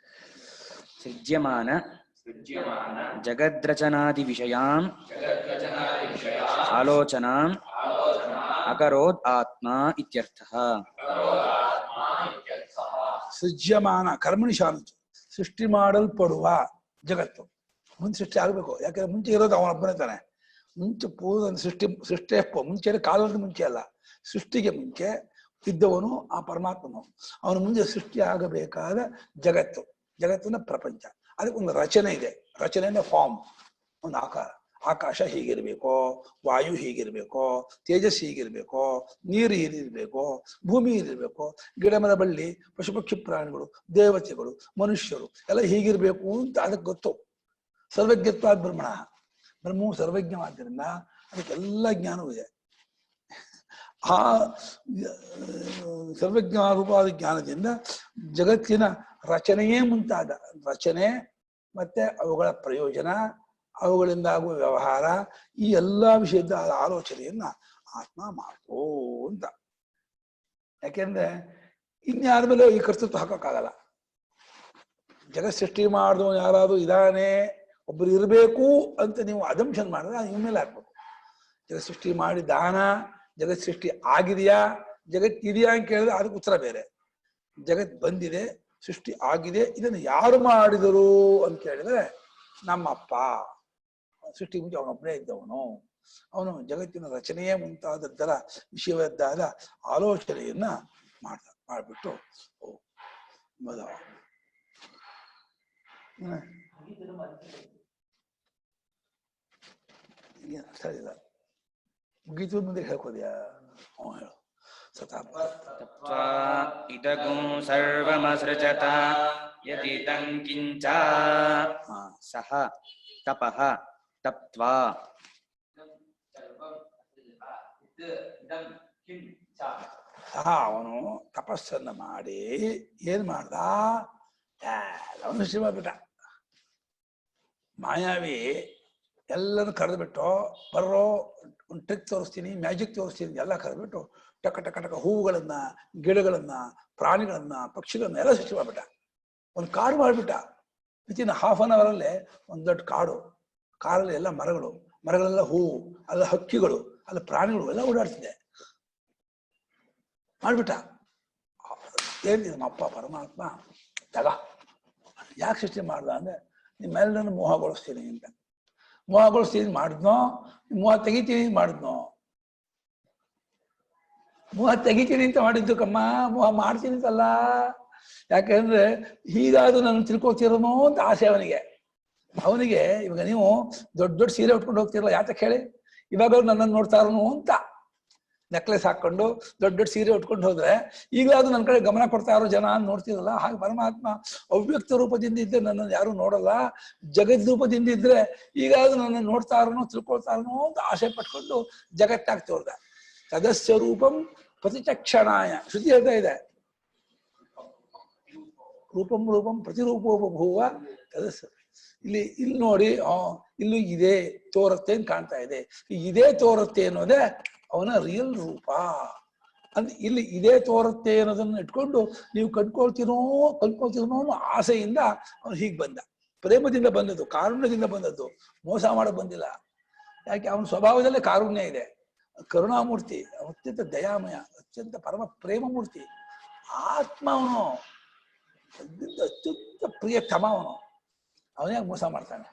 ಸೃಜ್ಯಮಾನ ಜಗದ್ರಚನಾದಿ ವಿಷಯಾಂ ಆಲೋಚನಾಂ ಅಕರೋದ್ ಆತ್ಮ ಇತ್ಯರ್ಥಃ. ಸೃಜ್ಯಮಾನ ಕರ್ಮಣಿ ಶಾಂತ, ಸೃಷ್ಟಿ ಮಾಡಲ್ಪಡುವ ಜಗತ್ತು ಮುಂದೆ ಸೃಷ್ಟಿ ಆಗ್ಬೇಕು. ಯಾಕಂದ್ರೆ ಮುಂಚೆ ಇರೋದು ಅವನೊಬ್ಬನೇ ತಾನೆ. ಮುಂಚೆ ಪೂರ್ವ ಸೃಷ್ಟಿ ಮುಂಚೆ ಕಾಲದ ಮುಂಚೆ ಅಲ್ಲ, ಸೃಷ್ಟಿಗೆ ಮುಂಚೆ ಇದ್ದವನು ಆ ಪರಮಾತ್ಮನು. ಅವನು ಮುಂದೆ ಸೃಷ್ಟಿ ಆಗಬೇಕಾದ ಜಗತ್ತು, ಜಗತ್ತಿನ ಪ್ರಪಂಚ. ಅದಕ್ಕೊಂದು ರಚನೆ ಇದೆ. ರಚನೆಯಿಂದ ಫಾರ್ಮ್, ಒಂದು ಆಕಾರ. ಆಕಾಶ ಹೀಗಿರ್ಬೇಕೋ, ವಾಯು ಹೀಗಿರ್ಬೇಕೋ, ತೇಜಸ್ ಹೀಗಿರ್ಬೇಕೋ, ನೀರು ಹೀಗಿರ್ಬೇಕೋ, ಭೂಮಿ ಹೀಗಿರ್ಬೇಕೋ, ಗಿಡ ಮರ ಬಳ್ಳಿ ಪಶು ಪಕ್ಷಿ ಪ್ರಾಣಿಗಳು ದೇವತೆಗಳು ಮನುಷ್ಯರು ಎಲ್ಲ ಹೀಗಿರ್ಬೇಕು ಅಂತ ಅದಕ್ಕೆ ಗೊತ್ತು. ಸರ್ವಜ್ಞತ್ವ ಬ್ರಹ್ಮಣ, ಬ್ರಹ್ಮವು ಸರ್ವಜ್ಞವಾದ್ದರಿಂದ ಅದಕ್ಕೆಲ್ಲ ಜ್ಞಾನವೂ ಇದೆ. ಆ ಸರ್ವಜ್ಞಾರೂಪವಾದ ಜ್ಞಾನದಿಂದ ಜಗತ್ತಿನ ರಚನೆಯೇ ಮುಂತಾದ ರಚನೆ ಮತ್ತೆ ಅವುಗಳ ಪ್ರಯೋಜನ, ಅವುಗಳಿಂದ ಆಗುವ ವ್ಯವಹಾರ, ಈ ಎಲ್ಲಾ ವಿಷಯದ ಆಲೋಚನೆಯನ್ನ ಆತ್ಮ ಮಾಡ್ಕೋ ಅಂತ. ಯಾಕೆಂದ್ರೆ ಇನ್ಯಾರ ಮೇಲೆ ಈ ಕರ್ತೃತ್ವ ಹಾಕೋಕ್ಕಾಗಲ್ಲ. ಜಗತ್ ಸೃಷ್ಟಿ ಮಾಡಿದವ ಯಾರಾದ್ರೂ ಇದಾನೆ, ಒಬ್ರು ಇರಬೇಕು ಅಂತ ನೀವು ಅದಂಶನ್ ಮಾಡಿದ್ರೆ ಇವ್ ಮೇಲೆ ಹಾಕ್ಬೇಕು. ಜಗತ್ ಸೃಷ್ಟಿ ಮಾಡಿದಾನ, ಜಗತ್ ಸೃಷ್ಟಿ ಆಗಿದೆಯಾ, ಜಗತ್ ಇದೆಯಾ ಅಂತ ಕೇಳಿದ್ರೆ ಅದಕ್ಕೆ ಉತ್ತರ ಬೇರೆ. ಜಗತ್ ಬಂದಿದೆ, ಸೃಷ್ಟಿ ಆಗಿದೆ, ಇದನ್ನು ಯಾರು ಮಾಡಿದರು ಅಂತ ಕೇಳಿದ್ರೆ ನಮ್ಮಪ್ಪ. ಸೃಷ್ಟಿ ಮುಂಚೆ ಅವನೊಬ್ಬನೇ ಇದ್ದವನು. ಅವನು ಜಗತ್ತಿನ ರಚನೆಯೇ ಮುಂತಾದದ್ದರ ವಿಷಯವದ್ದಾದ ಆಲೋಚನೆಯನ್ನ ಮಾಡ್ಬಿಟ್ಟು ಅರ್ಥ ಇಲ್ಲ. ಮುಗೀತು ಮುಂದೆ ಹೇಳ್ಕೋದ್ಯಾ? ಹೇಳು. ತತ್ವಾ ಇದಗುಂ ಸರ್ವಮಸೃಜತ ಯದಿದಂ ಕಿಂಚ ಸಹ ತಪಃ ತಪ್ತ್ವಾ. ಅವನು ತಪಸ್ಸನ್ನ ಮಾಡಿ ಏನ್ ಮಾಡ್ದ? ಅವನು ಸೃಷ್ಟಿ ಮಾಡ್ಬಿಟ್ಟ. ಮಾಯಾವಿ ಎಲ್ಲರೂ ಕರೆದ್ಬಿಟ್ಟು ಬರ್ರೋ ಒಂದು ಟ್ರಿಕ್ ತೋರಿಸ್ತೀನಿ, ಮ್ಯಾಜಿಕ್ ತೋರಿಸ್ತೀನಿ ಎಲ್ಲ ಕರೆದ್ಬಿಟ್ಟು ಟಕ ಟಕ ಟಕ ಹೂವುಗಳನ್ನ, ಗಿಡಗಳನ್ನ, ಪ್ರಾಣಿಗಳನ್ನ, ಪಕ್ಷಿಗಳನ್ನ ಎಲ್ಲ ಸೃಷ್ಟಿ ಮಾಡ್ಬಿಟ್ಟ. ಒಂದು ಕಾಡು ಮಾಡ್ಬಿಟ್ಟ. ವಿತಿನ್ ½ ಅವರಲ್ಲೇ ಒಂದು ದೊಡ್ಡ ಕಾಡು. ಕಾಡಲ್ಲಿ ಎಲ್ಲ ಮರಗಳು, ಮರಗಳೆಲ್ಲ ಹೂವು, ಅಲ್ಲ ಹಕ್ಕಿಗಳು, ಅಲ್ಲ ಪ್ರಾಣಿಗಳು ಎಲ್ಲ ಓಡಾಡ್ತಿದೆ ಮಾಡ್ಬಿಟ್ಟ. ಏನ್ ನಮ್ಮಪ್ಪ ಪರಮಾತ್ಮ ತಗ ಯಾಕೆ ಸೃಷ್ಟಿ ಮಾಡ್ದ ಅಂದ್ರೆ ನಿಮ್ಮೆಲ್ಲರನ್ನು ಮೋಹಗೊಳಿಸ್ತೀನಿ ಅಂತ. ಮೋಹಗೊಳಿಸ್ತೀನಿ ಮಾಡಿದ್ನೋ, ಮೋಹ ತೆಗಿತೀನಿ ಮಾಡಿದ್ನೋ? ಮೋಹ ತೆಗಿತೀನಿ ಅಂತ ಮಾಡಿದ್ದು ಕಮ್ಮ, ಮೋಹ ಮಾಡ್ತೀನಿ ಅಂತಲ್ಲ. ಯಾಕೆಂದ್ರೆ ಹೀಗಾದ್ರೂ ನಾನು ತಿಳ್ಕೊತಿರೋನೋ ಅಂತ ಆಸೆ ಅವನಿಗೆ. ಇವಾಗ ನೀವು ದೊಡ್ಡ ದೊಡ್ಡ ಸೀರೆ ಉಟ್ಕೊಂಡು ಹೋಗ್ತಿರಲ್ಲ, ಯಾತಕ್ಕೆ ಹೇಳಿ? ಇವಾಗ ನನ್ನನ್ನು ನೋಡ್ತಾ ಇರೋನು ಅಂತ ನೆಕ್ಲೆಸ್ ಹಾಕೊಂಡು ದೊಡ್ಡ ದೊಡ್ಡ ಸೀರೆ ಉಟ್ಕೊಂಡು ಹೋದ್ರೆ ಈಗಲಾದ್ರೂ ನನ್ನ ಕಡೆ ಗಮನ ಕೊಡ್ತಾ ಇರೋ ಜನ ನೋಡ್ತಿರಲ್ಲ. ಹಾಗೆ ಪರಮಾತ್ಮ ಅವ್ಯಕ್ತ ರೂಪದಿಂದ ಇದ್ರೆ ನನ್ನನ್ನು ಯಾರು ನೋಡಲ್ಲ, ಜಗದ್ ರೂಪದಿಂದ ಇದ್ರೆ ಈಗಾದ್ರೂ ನನ್ನನ್ನು ನೋಡ್ತಾ ಇರೋನು ತಿಳ್ಕೊಳ್ತಾ ಇರೋನು ಅಂತ ಆಸೆ ಪಟ್ಕೊಂಡು ಜಗತ್ತಾಗಿ ತೋರ್ದ. ತದಸ್ಯ ರೂಪಂ ಪ್ರತಿಚಕ್ಷಣಾಯ ಶ್ರುತಿ ಹೇಳ್ತಾ ಇದೆ. ರೂಪಂ ರೂಪಂ ಪ್ರತಿರೂಪೋಪಭೂವ ತದಸ್ಯ. ಇಲ್ಲಿ ನೋಡಿ, ಇಲ್ಲೂ ಇದೇ ತೋರುತ್ತೆ ಅಂತ ಕಾಣ್ತಾ ಇದೆ. ಇದೇ ತೋರುತ್ತೆ ಅನ್ನೋದೇ ಅವನ ರಿಯಲ್ ರೂಪ. ಅಂದ್ರೆ ಇಲ್ಲಿ ಇದೇ ತೋರುತ್ತೆ ಅನ್ನೋದನ್ನ ಇಟ್ಕೊಂಡು ನೀವು ಕಲ್ತ್ಕೊಳ್ತೀನೋ ಅನ್ನೋ ಆಸೆಯಿಂದ ಅವನು ಹೀಗೆ ಬಂದ. ಪ್ರೇಮದಿಂದ ಬಂದದ್ದು, ಕಾರುಣ್ಯದಿಂದ ಬಂದದ್ದು, ಮೋಸ ಮಾಡಕ್ ಬಂದಿಲ್ಲ. ಯಾಕೆ ಅವನ ಸ್ವಭಾವದಲ್ಲೇ ಕಾರುಣ್ಯ ಇದೆ, ಕರುಣಾಮೂರ್ತಿ, ಅತ್ಯಂತ ದಯಾಮಯ, ಅತ್ಯಂತ ಪರಮ ಪ್ರೇಮ ಮೂರ್ತಿ ಆತ್ಮ. ಅವನು ಅತ್ಯಂತ ಪ್ರಿಯತಮ. ಅವನೇ ಮೋಸ ಮಾಡ್ತಾನೆ.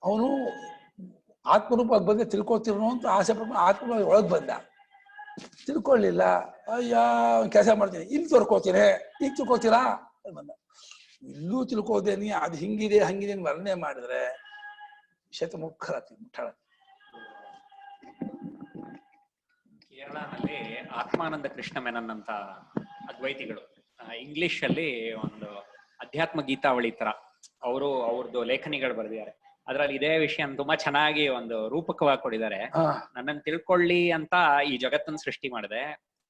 ಅವನು ಆತ್ಮರೂಪಕ್ಕೆ ಬಂದ್ರೆ ತಿಳ್ಕೊಳ್ತಿರೋ ಅಂತ ಆಸೆ ಪಟ್ಟು ಆತ್ಮರೂಪ ಒಳಗೆ ಬಂದ. ತಿಳ್ಕೊಳ್ಳಿಲ್ಲ. ಅಯ್ಯ ಕೆಲಸ ಮಾಡ್ತೀನಿ, ಇಲ್ಲಿ ತೋರ್ಕೋತೀನಿ, ಈಗ ತಿಳ್ಕೊತೀರಾ ಬಂದ. ಇಲ್ಲೂ ತಿಳ್ಕೋದೇನಿ, ಅದು ಹಿಂಗಿದೆ ಹಂಗಿದೆ ವರ್ಣನೆ ಮಾಡಿದ್ರೆ ಮುಟ್ಟಾಳ. ಕೇರಳನಲ್ಲಿ ಆತ್ಮಾನಂದ ಕೃಷ್ಣ ಮೆನನ್ ಅಂತ ಅದ್ವೈತಿಗಳು, ಇಂಗ್ಲಿಷ್ ಅಲ್ಲಿ ಒಂದು ಅಧ್ಯಾತ್ಮ ಗೀತಾವಳಿ ತರ ಅವ್ರದ್ದು ಲೇಖನಿಗಳು ಬರೆದಿದ್ದಾರೆ. ಅದ್ರಲ್ಲಿ ಇದೇ ವಿಷಯ ತುಂಬಾ ಚೆನ್ನಾಗಿ ಒಂದು ರೂಪಕವಾಗಿ ಕೊಟ್ಟಿದ್ದಾರೆ. ನನ್ನನ್ನು ತಿಳ್ಕೊಳ್ಳಿ ಅಂತ ಈ ಜಗತ್ತನ್ನ ಸೃಷ್ಟಿ ಮಾಡಿದೆ,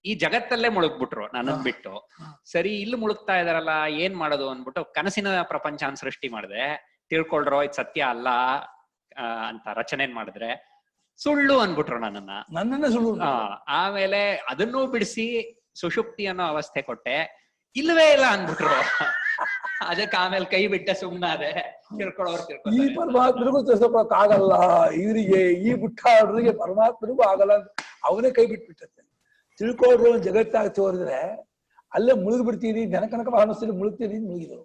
ಈ ಜಗತ್ತಲ್ಲೇ ಮುಳುಗ್ಬಿಟ್ರು ನನ್ನನ್ ಬಿಟ್ಟು. ಸರಿ, ಇಲ್ಲಿ ಮುಳುಗ್ತಾ ಇದಾರಲ್ಲ, ಏನ್ ಮಾಡೋದು ಅಂದ್ಬಿಟ್ಟು ಕನಸಿನ ಪ್ರಪಂಚನ ಸೃಷ್ಟಿ ಮಾಡಿದೆ. ತಿಳ್ಕೊಳ್ರೋ ಇದು ಸತ್ಯ ಅಲ್ಲ, ಅಂತ ರಚನೆ ಮಾಡಿದ್ರೆ ಸುಳ್ಳು ಅನ್ಬಿಟ್ರು ನನ್ನನ್ನೇ ಸುಳ್ಳು. ಆಮೇಲೆ ಅದನ್ನೂ ಬಿಡಿಸಿ ಸುಷುಪ್ತಿ ಅನ್ನೋ ಅವಸ್ಥೆ ಕೊಟ್ಟೆ, ಇಲ್ವೇ ಇಲ್ಲ ಅಂದ್ಬಿಟ್ರು. ಅದಕ್ಕೆ ಆಮೇಲೆ ಕೈ ಬಿಟ್ಟೆ, ಸುಮ್ನಾದೆ. ಈ ಪರಮಾತ್ಮನಿಗೂ ತಿಳಿಸೋಕ್ಕಾಗಲ್ಲ ಇವರಿಗೆ, ಈ ಬುಟ್ಟಾಡ್ರಿಗೆ ಪರಮಾತ್ಮನಿಗೂ ಆಗಲ್ಲ ಅಂತ ಅವನೇ ಕೈ ಬಿಟ್ಬಿಟ್ಟೆ. ತಿಳ್ಕೊಡ್ರು ಜಗತ್ತಾಗ ತೋರಿದ್ರೆ ಅಲ್ಲೇ ಮುಳುಗಿ ಬಿಡ್ತೀನಿ, ಜನಕನಕ ಭಾವಸ್ಥೆಯಲ್ಲಿ ಮುಳುಗ್ತೀನಿ ಮುಳುಗಿದ್ರು.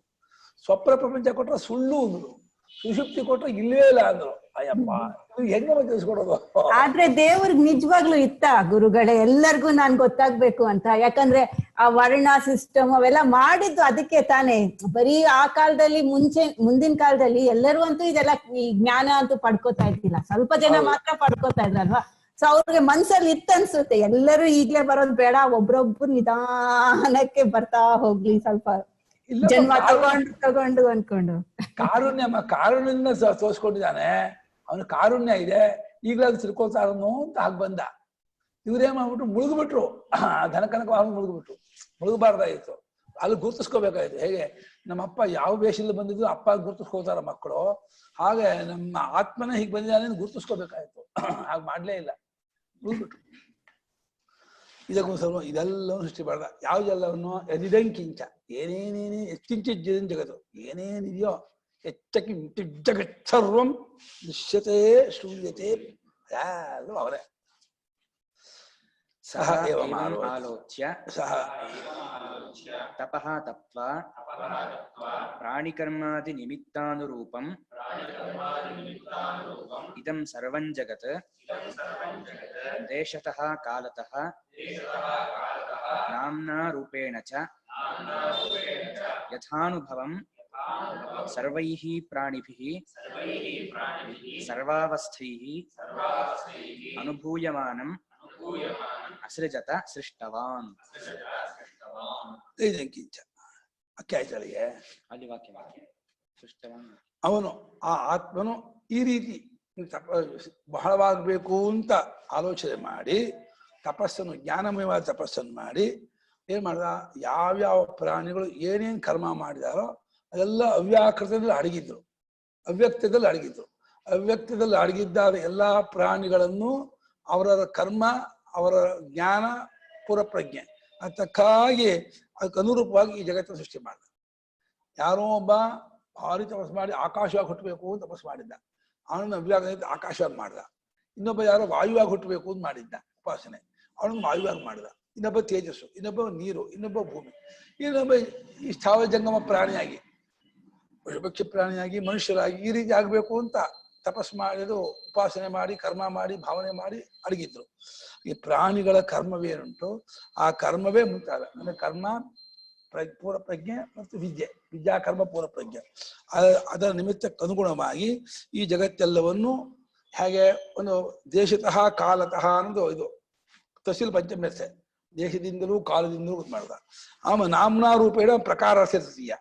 ಸ್ವಪ್ನ ಪ್ರಪಂಚ ಕೊಟ್ರೆ ಸುಳ್ಳು ಅಂದ್ರು, ಸುಷುಪ್ತಿ ಕೊಟ್ರೆ ಇಲ್ವೇ ಇಲ್ಲ ಅಂದ್ರು. ಅಯ್ಯಪ್ಪ, ಹೆಂಗ ತಿಳಿಸ್ಕೊಡೋದು? ಆದ್ರೆ ದೇವ್ರಿಗೆ ನಿಜವಾಗ್ಲೂ ಇತ್ತ ಗುರುಗಳೇ ಎಲ್ಲರಿಗೂ ನಾನ್ ಗೊತ್ತಾಗ್ಬೇಕು ಅಂತ? ಯಾಕಂದ್ರೆ ಆ ವರ್ಣ ಸಿಸ್ಟಮ್ ಅವೆಲ್ಲ ಮಾಡಿದ್ದು ಅದಕ್ಕೆ ತಾನೇ. ಬರೀ ಆ ಕಾಲದಲ್ಲಿ ಮುಂದಿನ ಕಾಲದಲ್ಲಿ ಎಲ್ಲರೂ ಅಂತೂ ಇದೆಲ್ಲ ಈ ಜ್ಞಾನ ಅಂತೂ ಪಡ್ಕೋತಾ ಇದ್ದಿಲ್ಲ, ಸ್ವಲ್ಪ ಜನ ಮಾತ್ರ ಪಡ್ಕೋತಾ ಇದ್ರಲ್ವಾ. ಸೊ ಅವ್ರಿಗೆ ಮನ್ಸಲ್ಲಿ ಇತ್ತನ್ಸುತ್ತೆ ಎಲ್ಲರೂ ಈಗ್ಲೇ ಬರೋದು ಬೇಡ, ಒಬ್ರೊಬ್ರು ನಿಧಾನಕ್ಕೆ ಬರ್ತಾ ಹೋಗ್ಲಿ, ಸ್ವಲ್ಪ ಜನ್ಮ ತಗೊಂಡು ಅನ್ಕೊಂಡು. ಕಾರುಣ್ಯನ ತೋರ್ಸ್ಕೊಂಡಿದ್ದಾನೆ, ಅವನು ಕಾರುಣ್ಯ ಇದೆ, ಈಗಲಾದ್ರು ತಿಳ್ಕೊಳ್ತಾರನು ಅಂತ ಆಗ ಬಂದ. ಇವ್ರೇನ್ ಮಾಡ್ಬಿಟ್ರು, ಮುಳುಗ್ಬಿಟ್ರು. ಧನಕನಕ ಮುಳುಗ್ಬಿಟ್ರು. ಮುಳುಗಬಾರ್ದಾಗಿತ್ತು, ಅಲ್ಲಿ ಗುರ್ತಿಸ್ಕೋಬೇಕಾಯ್ತು. ಹೇಗೆ ನಮ್ಮಪ್ಪ ಯಾವ ವೇಷದಲ್ಲಿ ಬಂದಿದ್ರು ಅಪ್ಪ ಗುರ್ತಿಸ್ಕೋತಾರ ಮಕ್ಕಳು, ಹಾಗೆ ನಮ್ಮ ಆತ್ಮನ ಹೀಗೆ ಬಂದಿದ್ದಾನೆ ಗುರ್ತಿಸ್ಕೋಬೇಕಾಯ್ತು. ಹಾಗೆ ಮಾಡ್ಲೇ ಇಲ್ಲ, ಮುಳುಗ್ಬಿಟ್ರು. ಇದಕ್ಕೂ ಸ್ವಲ್ಪ ಇದೆಲ್ಲವೂ ಸೃಷ್ಟಿ ಮಾಡ್ದ. ಯಾವುದೆಲ್ಲವನ್ನು ಎದಿದಂಕಿಂಚ, ಏನೇನೇನೇ ಎಚ್ಚಿಂಚ ಜಗತ್ತು ಏನೇನಿದೆಯೋ ಹೆಚ್ಚಕ್ಕೆ ಜಗತ್ ಸರ್ವಂ ದೃಶ್ಯತೆ ಶ್ರೂಯತೆ ಎಲ್ಲೂ ಅವರೇ. ಸಹ ಆಲೋಚ್ಯ ಸಹ ತಪಃ ತಪ್ತ್ವಾ ಪ್ರಾಣಿಕರ್ಮಾದಿ ನಿಮಿತ್ತಾನುರೂಪಂ ಇದಂ ಸರ್ವಂ ಜಗತ್ ದೇಶತಃ ಕಾಲತಃ ನಾಮ್ನಾ ರೂಪೇಣ ಚ ಯಥಾನುಭವಂ ಸರ್ವೈಃ ಪ್ರಾಣಿಭಿಃ ಸರ್ವಾವಸ್ಥೈಃ ಅನುಭೂಯಮಾನಂ ಅಸೃಜತ ಸೃಷ್ಟವಾನ್. ಅಕ್ಕಾಯ್ತಳಿಗೆ ಅಲ್ಲಿ ವಾಕ್ಯ ಸೃಷ್ಟವಾನ್. ಅವನು ಆ ಆತ್ಮನು ಈ ರೀತಿ ಬಹಳವಾಗಬೇಕು ಅಂತ ಆಲೋಚನೆ ಮಾಡಿ ತಪಸ್ಸನ್ನು, ಜ್ಞಾನಮಯವಾದ ತಪಸ್ಸನ್ನು ಮಾಡಿ ಏನ್ ಮಾಡ್ದ, ಯಾವ್ಯಾವ ಪ್ರಾಣಿಗಳು ಏನೇನ್ ಕರ್ಮ ಮಾಡಿದಾರೋ ಅದೆಲ್ಲ ಅವ್ಯಾಕೃತದಲ್ಲಿ ಅಡಗಿದ್ರು, ಅವ್ಯಕ್ತದಲ್ಲಿ ಅಡಗಿದ್ರು. ಅವ್ಯಕ್ತದಲ್ಲಿ ಅಡಗಿದ್ದಾದ ಎಲ್ಲಾ ಪ್ರಾಣಿಗಳನ್ನು ಅವರ ಕರ್ಮ, ಅವರ ಜ್ಞಾನ, ಪೂರ್ವಪ್ರಜ್ಞೆ ಅದಕ್ಕಾಗಿ ಅದಕ್ಕೆ ಅನುರೂಪವಾಗಿ ಈ ಜಗತ್ತನ್ನು ಸೃಷ್ಟಿ ಮಾಡ್ದ. ಯಾರೋ ಒಬ್ಬ ಭಾರಿ ತಪಸ್ಸು ಮಾಡಿ ಆಕಾಶವಾಗಿ ಹುಟ್ಟಬೇಕು ಅಂತ ತಪಸ್ಸು ಮಾಡಿದ್ದ, ಅವನನ್ನು ಅವ್ಯಾಗ ಆಕಾಶವಾಗಿ ಮಾಡ್ದ. ಇನ್ನೊಬ್ಬ ಯಾರೋ ವಾಯುವಾಗಿ ಹುಟ್ಟಬೇಕು ಅಂತ ಮಾಡಿದ್ದ ಉಪಾಸನೆ, ಅವನನ್ನು ವಾಯುವಾಗಿ ಮಾಡ್ದ. ಇನ್ನೊಬ್ಬ ತೇಜಸ್ಸು, ಇನ್ನೊಬ್ಬ ನೀರು, ಇನ್ನೊಬ್ಬ ಭೂಮಿ, ಇನ್ನೊಬ್ಬ ಈ ಸ್ಥಾವರ ಜಂಗಮ ಪ್ರಾಣಿಯಾಗಿ, ಪಶುಪಕ್ಷಿ ಪ್ರಾಣಿಯಾಗಿ, ಮನುಷ್ಯರಾಗಿ ಈ ರೀತಿ ಆಗ್ಬೇಕು ಅಂತ ತಪಸ್ಸು ಮಾಡಿದ್ರು, ಉಪಾಸನೆ ಮಾಡಿ, ಕರ್ಮ ಮಾಡಿ, ಭಾವನೆ ಮಾಡಿ ಅಡಗಿದ್ರು. ಈ ಪ್ರಾಣಿಗಳ ಕರ್ಮವೇನುಂಟು ಆ ಕರ್ಮವೇ ಮುಂತಾದ, ಅಂದ್ರೆ ಕರ್ಮ ಪೂರ್ವ ಪ್ರಜ್ಞೆ ಮತ್ತು ವಿದ್ಯಾ ಕರ್ಮ ಪೂರ್ವ ಪ್ರಜ್ಞೆ, ಅದರ ನಿಮಿತ್ತಕ್ಕೆ ಅನುಗುಣವಾಗಿ ಈ ಜಗತ್ತೆಲ್ಲವನ್ನು ಹೇಗೆ ಒಂದು ದೇಶತಃ ಕಾಲತಃ ಅನ್ನೋದು ಇದು ತಹಸೀಲ್ ಪಂಚಮೆಸೆ, ದೇಶದಿಂದಲೂ ಕಾಲದಿಂದಲೂ ಮಾಡ್ದ. ಆಮೇಲೆ ನಾಮ್ನಾ ರೂಪೇಣ ಪ್ರಕಾರ ಸೇರಿಸಿಯ,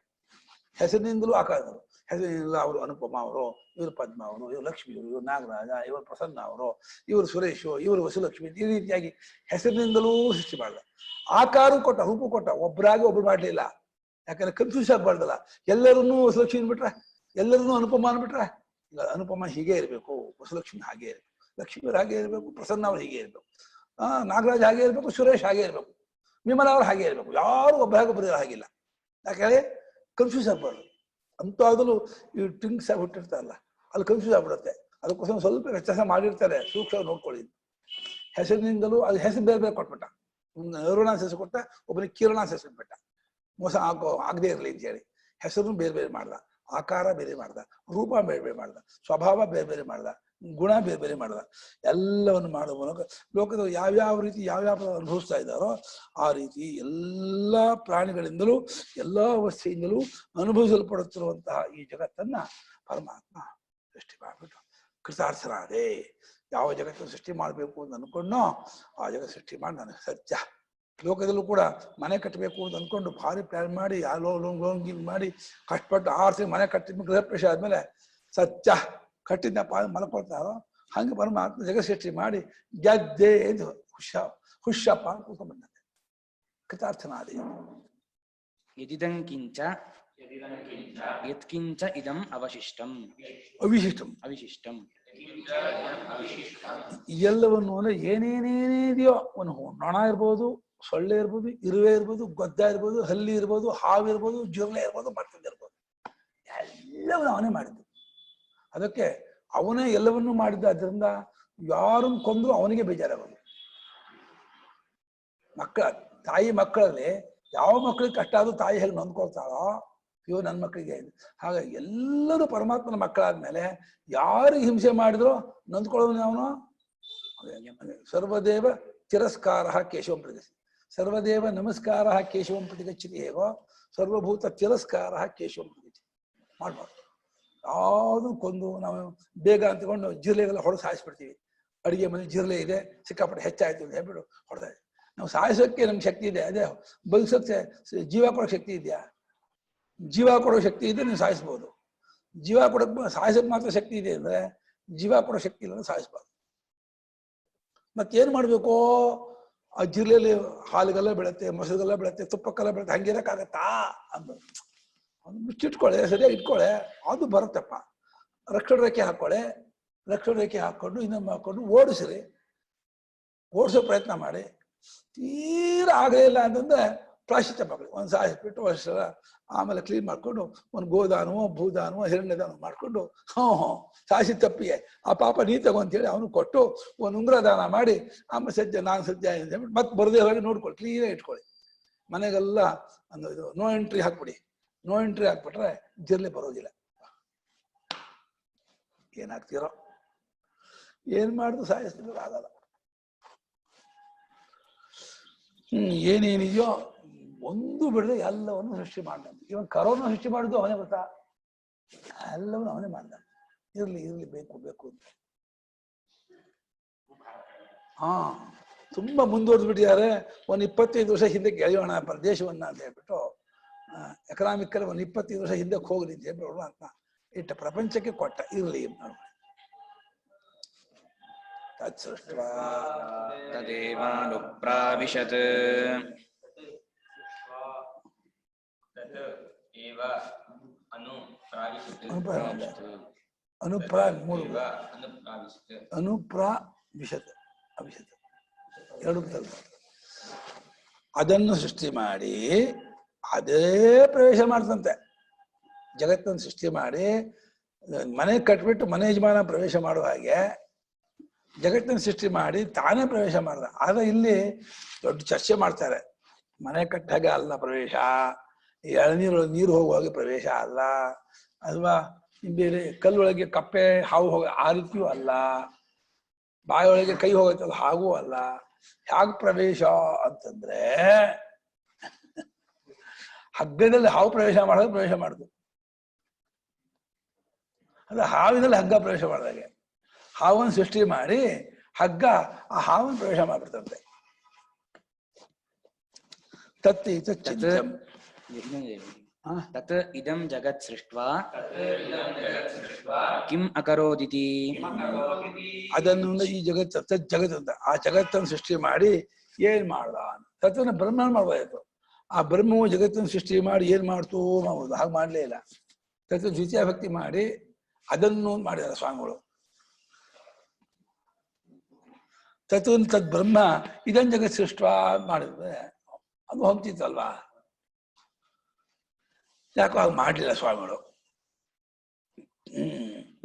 ಹೆಸರಿನಿಂದಲೂ ಆಕಾರಗಳು, ಹೆಸರಿನಿಂದಲೂ ಅವರು ಅನುಪಮ ಅವರು, ಇವರು ಪದ್ಮ ಅವರು, ಇವರು ಲಕ್ಷ್ಮಿ ಅವರು, ಇವರು ನಾಗರಾಜ, ಇವರು ಪ್ರಸನ್ನ ಅವರು, ಇವರು ಸುರೇಶು, ಇವರು ವಸುಲಕ್ಷ್ಮಿ, ಈ ರೀತಿಯಾಗಿ ಹೆಸರಿನಿಂದಲೂ ಸೃಷ್ಟಿ ಮಾಡ್ದ. ಆಕಾರ ಕೊಟ್ಟ, ರೂಪ ಕೊಟ್ಟ, ಒಬ್ಬರಾಗಿ ಒಬ್ರು ಮಾಡ್ಲಿಲ್ಲ. ಯಾಕಂದ್ರೆ ಕನ್ಫ್ಯೂಸ್ ಆಗ್ಬಾರ್ದಲ್ಲ, ಎಲ್ಲರನ್ನೂ ವಸುಲಕ್ಷ್ಮಿ ಅನ್ಬಿಟ್ರೆ, ಎಲ್ಲರನ್ನೂ ಅನುಪಮ ಅನ್ಬಿಟ್ರೆ. ಈಗ ಅನುಪಮ ಹೀಗೆ ಇರಬೇಕು, ವಸುಲಕ್ಷ್ಮಿ ಹಾಗೆ ಇರಬೇಕು, ಲಕ್ಷ್ಮಿಯವ್ರು ಹಾಗೆ ಇರಬೇಕು, ಪ್ರಸನ್ನ ಅವ್ರು ಹೀಗೆ ಇರಬೇಕು, ನಾಗರಾಜ್ ಹಾಗೆ ಇರಬೇಕು, ಸುರೇಶ್ ಹಾಗೆ ಇರಬೇಕು, ವಿಮಲಾ ಅವ್ರು ಹಾಗೆ ಇರಬೇಕು. ಯಾರು ಒಬ್ಬರಾಗೊಬ್ಬರು ಹಾಗಿಲ್ಲ. ಯಾಕಂದ್ರೆ ಕನ್ಫ್ಯೂಸ್ ಆಗ್ಬಾರ್ದು. ಅಂತವಾಗಲೂ ಈ ಟಿಂಕ್ಸ್ ಆಗಿ ಹುಟ್ಟಿರ್ತಾರಲ್ಲ, ಅಲ್ಲಿ ಕನ್ಫ್ಯೂಸ್ ಆಗ್ಬಿಡುತ್ತೆ. ಅದಕ್ಕೋಸ್ಕರ ಸ್ವಲ್ಪ ವ್ಯತ್ಯಾಸ ಮಾಡಿರ್ತಾರೆ, ಸೂಕ್ಷ್ಮ ನೋಡ್ಕೊಳ್ಳಿ. ಹೆಸರಿನಿಂದಲೂ ಅದು ಹೆಸರು ಬೇರೆ ಬೇರೆ ಕೊಟ್ಬಿಟ್ಟ. ಅರುಣಾಸ್ ಹೆಸರು ಕೊಟ್ಟ, ಒಬ್ಬನಿಗೆ ಕಿರಣಾಸ್ ಹೆಸರು ಬಿಟ್ಟ, ಮೋಸ ಆಗದೆ ಇರಲಿ ಅಂತ ಹೇಳಿ. ಹೆಸರು ಬೇರೆ ಬೇರೆ ಮಾಡ್ದ, ಆಕಾರ ಬೇರೆ ಮಾಡ್ದ, ರೂಪ ಬೇರೆ ಬೇರೆ ಮಾಡ್ದ, ಸ್ವಭಾವ ಬೇರೆ ಬೇರೆ ಮಾಡ್ದ, ಗುಣ ಬೇರೆ ಬೇರೆ ಮಾಡ್ದ. ಎಲ್ಲವನ್ನು ಮಾಡುವ ಮೂಲಕ ಲೋಕದ ಯಾವ್ಯಾವ ರೀತಿ ಯಾವ್ಯಾವ ಅನುಭವಿಸ್ತಾ ಇದ್ದಾರೋ ಆ ರೀತಿ ಎಲ್ಲ ಪ್ರಾಣಿಗಳಿಂದಲೂ ಎಲ್ಲ ಅವಸ್ಥೆಯಿಂದಲೂ ಅನುಭವಿಸಲ್ಪಡುತ್ತಿರುವಂತಹ ಈ ಜಗತ್ತನ್ನ ಪರಮಾತ್ಮ ಸೃಷ್ಟಿ ಮಾಡಿಬಿಟ್ಟು ಕೃತಾರ್ಥರಾದೆ. ಯಾವ ಜಗತ್ತನ್ನು ಸೃಷ್ಟಿ ಮಾಡಬೇಕು ಅಂತ ಅನ್ಕೊಂಡೋ ಆ ಜಗತ್ತು ಸೃಷ್ಟಿ ಮಾಡಿ ನನಗೆ ಸತ್ಯ. ಲೋಕದಲ್ಲೂ ಕೂಡ ಮನೆ ಕಟ್ಟಬೇಕು ಅಂತ ಅನ್ಕೊಂಡು ಭಾರಿ ಪ್ಲಾನ್ ಮಾಡಿ ಲೋನ್ ಮಾಡಿ ಕಷ್ಟಪಟ್ಟು 6 ತಿಂಗಳು ಮನೆ ಕಟ್ಟಿದ ಗೃಹ ಪ್ರವೇಶ ಆದ್ಮೇಲೆ ಸತ್ಯ ಕಟ್ಟಿದ್ನ ಮಲ್ಕೊಳ್ತಾರೋ ಹಂಗೆ ಪರಮಾತ್ಮ ಜಗತ್ ಸೃಷ್ಟಿ ಮಾಡಿ ಗೆದ್ದೆ ಎಂದು ಹುಷಪ್ಪ ಅಂತ ಕೂತ್ಕೊಂಡ್ ಬಂದಂತೆ. ಕೃತಾರ್ಥನಾದಿ. ಯದಿದಂಕಿಂಚ ಯತ್ಕಿಂಚ ಇದಂ ಅವಶಿಷ್ಟಂ ಅವಿಶಿಷ್ಟಂ ಅವಿಶಿಷ್ಟಂ ಎಲ್ಲವನ್ನು ಅಂದ್ರೆ ಏನೇನೇನಿದೆಯೋ ಒಂದು ನೊಣ ಇರ್ಬೋದು, ಸೊಳ್ಳೆ ಇರ್ಬೋದು, ಇರುವೆ ಇರ್ಬೋದು, ಗೊದ್ದ ಇರ್ಬೋದು, ಹಲ್ಲಿ ಇರ್ಬೋದು, ಹಾವು ಇರ್ಬೋದು, ಜಿರ್ಲೆ ಇರ್ಬೋದು, ಮತ್ತೊಂದಿರ್ಬೋದು, ಎಲ್ಲವನ್ನು ಅವನೇ ಮಾಡಿದ್ದು. ಅದಕ್ಕೆ ಅವನೇ ಎಲ್ಲವನ್ನೂ ಮಾಡಿದ್ದ. ಅದರಿಂದ ಯಾರನ್ನು ಕೊಂದ್ರು ಅವನಿಗೆ ಬೇಜಾರಾಗೋದು. ತಾಯಿ ಮಕ್ಕಳಲ್ಲಿ ಯಾವ ಮಕ್ಕಳಿಗೆ ಕಷ್ಟ ಆದ್ರೂ ತಾಯಿ ಹೇಗೆ ನೊಂದ್ಕೊಳ್ತಾಳೋ, ಇವು ನನ್ನ ಮಕ್ಕಳಿಗೆ. ಹಾಗಾಗಿ ಎಲ್ಲರೂ ಪರಮಾತ್ಮನ ಮಕ್ಕಳಾದ್ಮೇಲೆ ಯಾರಿಗೆ ಹಿಂಸೆ ಮಾಡಿದ್ರು ನೊಂದ್ಕೊಳ್ಳೋನು ಅವನು. ಸರ್ವದೇವ ತಿರಸ್ಕಾರ ಕೇಶವಂ ಪ್ರತಿಗಚ್ಚತಿ, ಸರ್ವದೇವ ನಮಸ್ಕಾರ ಕೇಶವಂ ಪ್ರತಿಗಚ್ಚತಿ ಹೇಗೋ ಸರ್ವಭೂತ ತಿರಸ್ಕಾರ ಕೇಶವಂ ಪ್ರತಿಗಚ್ಚತಿ ಮಾಡ್ಬಾರ್ದು. ಯಾವುದು ಕೊಂದು ನಾವು ಬೇಗ ಅಂತಕೊಂಡು ಜಿರ್ಲೆಗೆಲ್ಲ ಹೊಡೆದು ಸಾಯಿಸ್ಬಿಡ್ತೀವಿ. ಅಡಿಗೆ ಮನೆ ಜಿರ್ಲೆ ಇದೆ, ಸಿಕ್ಕಾಪಟ್ಟೆ ಹೆಚ್ಚಾಯ್ತು ಅಂತ ಹೇಳ್ಬಿಟ್ಟು ಹೊಡೆದ. ನಾವು ಸಾಯಿಸೋಕ್ಕೆ ನಮ್ಗೆ ಶಕ್ತಿ ಇದೆ, ಅದೇ ಬದುಕೋಕ್ಕೆ ಜೀವ ಕೊಡೋ ಶಕ್ತಿ ಇದೆಯಾ? ಜೀವ ಕೊಡೋ ಶಕ್ತಿ ಇದೆ, ನೀವು ಸಾಯಿಸ್ಬೋದು. ಜೀವ ಕೊಡೋಕೆ ಸಾಯಿಸೋಕೆ ಮಾತ್ರ ಶಕ್ತಿ ಇದೆ ಅಂದ್ರೆ ಜೀವ ಕೊಡೋ ಶಕ್ತಿ ಇಲ್ಲ ಅಂದ್ರೆ ಸಾಯಿಸ್ಬಾರ್ದು. ಮತ್ತೇನ್ ಮಾಡ್ಬೇಕು? ಆ ಜಿರ್ಲೆಯಲ್ಲಿ ಹಾಲಿಗೆಲ್ಲ ಬೆಳತ್ತೆ, ಮೊಸರಿಗೆಲ್ಲ ಬೆಳತ್ತೆ, ತುಪ್ಪಕ್ಕೆಲ್ಲ ಬೆಳತ್ತೆ, ಹಂಗಿರಕ್ಕಾಗತ್ತಾ ಅಂದ ಮುಚ್ಚಿಟ್ಕೊಳ್ಳೆ, ಸರಿಯಾಗಿ ಇಟ್ಕೊಳ್ಳೆ, ಅದು ಬರುತ್ತಪ್ಪ. ರಕ್ಷಣ ರೇಖೆ ಹಾಕೊಳ್ಳೆ, ರಕ್ಷಣ ರೇಖೆ ಹಾಕೊಂಡು ಇನ್ನೊಮ್ಮೆ ಹಾಕೊಂಡು ಓಡಿಸ್ರಿ, ಓಡಿಸೋ ಪ್ರಯತ್ನ ಮಾಡಿ. ತೀರಾ ಆಗಲೇ ಇಲ್ಲ ಅಂತಂದ್ರೆ ಪ್ರಾಶ್ಚಿತ್ಯ ಮಕ್ಕಳು ಒಂದು ಸಾಯಿಸ್ಬಿಟ್ಟು ವರ್ಷ ಆಮೇಲೆ ಕ್ಲೀನ್ ಮಾಡ್ಕೊಂಡು ಒಂದು ಗೋದಾನವೋ ಭೂದಾನವೋ ಹಿರಣ್ಯದಾನ ಮಾಡ್ಕೊಂಡು ಸಾಯಿಸಿ ತಪ್ಪಿಗೆ ಆ ಪಾಪ ನೀ ತಗೊಂತೇಳಿ ಅವನು ಕೊಟ್ಟು ಒಂದು ಉಂಗುರ ದಾನ ಮಾಡಿ ಆಮೇಲೆ ಸದ್ಯ ನಾನು ಸದ್ಯ ಅಂತ ಹೇಳ್ಬಿಟ್ಟು ಮತ್ತೆ ಬರದೇ ಹೋಗಿ ನೋಡ್ಕೊಳ್ಳಿ, ಕ್ಲೀನಾಗಿ ಇಟ್ಕೊಳ್ಳಿ. ಮನೆಗೆಲ್ಲ ಒಂದು ಇದು ನೋ ಎಂಟ್ರಿ ಹಾಕ್ಬಿಡಿ. ನೋ ಎಂಟ್ರಿ ಹಾಕ್ಬಿಟ್ರೆ ಜಿರ್ಲೆ ಬರೋದಿಲ್ಲ. ಏನಾಗ್ತಿರೋ ಏನ್ ಮಾಡಿದ್ರು ಸಾಯಿಸ್ತಿದ್ರು ಆಗಲ್ಲ. ಏನೇನಿದೆಯೋ ಒಂದು ಬಿಡದೆ ಎಲ್ಲವನ್ನು ಸೃಷ್ಟಿ ಮಾಡ್ದ. ಇವನ್ ಕರೋನಾ ಸೃಷ್ಟಿ ಮಾಡಿದ್ದು ಅವನೇ ಗೊತ್ತಾ? ಎಲ್ಲವನ್ನು ಅವನೇ ಮಾಡ್ದ. ಇರ್ಲಿ ಇರ್ಲಿ ಬೇಕು ಬೇಕು ಅಂತ. ತುಂಬಾ ಮುಂದುವರೆದು ಬಿಟ್ಟಿದ್ದಾರೆ. ಒಂದು 25 ವರ್ಷ ಹಿಂದಕ್ಕೆ ಎಳೆಯೋಣ ಪ್ರದೇಶವನ್ನ ಅಂತ ಹೇಳ್ಬಿಟ್ಟು ಎಕನಾಮಿಕ್ ಅಲ್ಲಿ ಒಂದು 25 ವರ್ಷ ಹಿಂದಕ್ಕೆ ಹೋಗ್ಲಿ ಅಂತ ಹೇಳ್ಬಿಟ್ಟು ಅಂತ ಇಟ್ಟ ಪ್ರಪಂಚಕ್ಕೆ ಕೊಟ್ಟ. ಇರ್ಲಿ ತದೇವಾನುಪ್ರಾವಿಶತ್ ಅನುಪ್ರಾವಿಶತ್ ಅವಿಶತ್ ಎರಡು ಅದನ್ನು ಸೃಷ್ಟಿ ಮಾಡಿ ಅದೇ ಪ್ರವೇಶ ಮಾಡ್ತಂತೆ. ಜಗತ್ತನ್ನು ಸೃಷ್ಟಿ ಮಾಡಿ ಮನೆ ಕಟ್ಬಿಟ್ಟು ಮನೆ ಯಜಮಾನ ಪ್ರವೇಶ ಮಾಡುವ ಹಾಗೆ ಜಗತ್ತನ್ನು ಸೃಷ್ಟಿ ಮಾಡಿ ತಾನೇ ಪ್ರವೇಶ ಮಾಡ್ದ. ಆದ್ರೆ ಇಲ್ಲಿ ದೊಡ್ಡ ಚರ್ಚೆ ಮಾಡ್ತಾರೆ. ಮನೆ ಕಟ್ಟಾಗ ಅಲ್ಲ ಪ್ರವೇಶ, ಎಳನೀರು ನೀರು ಹೋಗುವಾಗ ಪ್ರವೇಶ ಅಲ್ಲ, ಅಲ್ವಾ? ಬೇರೆ ಕಲ್ಲೊಳಗೆ ಕಪ್ಪೆ ಹಾವು ಹೋಗ ಆ ರೀತಿಯೂ ಅಲ್ಲ, ಬಾಯಿಯೊಳಗೆ ಕೈ ಹೋಗುತ್ತಲ್ಲ ಹಾಗೂ ಅಲ್ಲ. ಹ್ಯಾಗ ಪ್ರವೇಶ ಅಂತಂದ್ರೆ ಹಗ್ಗದಲ್ಲಿ ಹಾವು ಪ್ರವೇಶ ಮಾಡೋದು ಪ್ರವೇಶ ಮಾಡುದು. ಅಂದ್ರೆ ಹಾವಿನಲ್ಲಿ ಹಗ್ಗ ಪ್ರವೇಶ ಮಾಡಿದಾಗೆ ಹಾವನ್ನು ಸೃಷ್ಟಿ ಮಾಡಿ ಹಗ್ಗ ಆ ಹಾವನ್ನು ಪ್ರವೇಶ ಮಾಡ್ಬಿಡ್ತಂತೆ. ತತ್ ತತ್ ಇದಂ ಜಗತ್ ಸೃಷ್ಟ್ವಾ ಕಿಂ ಅಕರೋದಿತಿ. ಅದನ್ನು ಈ ಜಗತ್ ತತ್ ಜಗತ್ ಅಂತ ಆ ಜಗತ್ತನ್ನು ಸೃಷ್ಟಿ ಮಾಡಿ ಏನ್ ಮಾಡ್ದ? ತತ್ವನ ಬ್ರಹ್ಮ ಮಾಡ್ಬೋದಾಯ್ತು. ಆ ಬ್ರಹ್ಮವು ಜಗತ್ತನ್ನು ಸೃಷ್ಟಿ ಮಾಡಿ ಏನ್ ಮಾಡ್ತು ಮಾಡ್ಬೋದು, ಹಾಗೆ ಮಾಡ್ಲೇ ಇಲ್ಲ. ತತ್ವ ದ್ವಿತೀಯ ಭಕ್ತಿ ಮಾಡಿ ಅದನ್ನು ಮಾಡಿದಾರೆ ಸ್ವಾಮಿಗಳು. ತತ್ವ ತದ್ ಬ್ರಹ್ಮ ಇದನ್ ಜಗತ್ ಸೃಷ್ಟ ಮಾಡಿದ್ರೆ ಅದು ಹೊಂತಿತ್ತಲ್ವಾ? ಯಾಕೋ ಹಾಗೆ ಮಾಡ್ಲಿಲ್ಲ ಸ್ವಾಮಿಗಳು.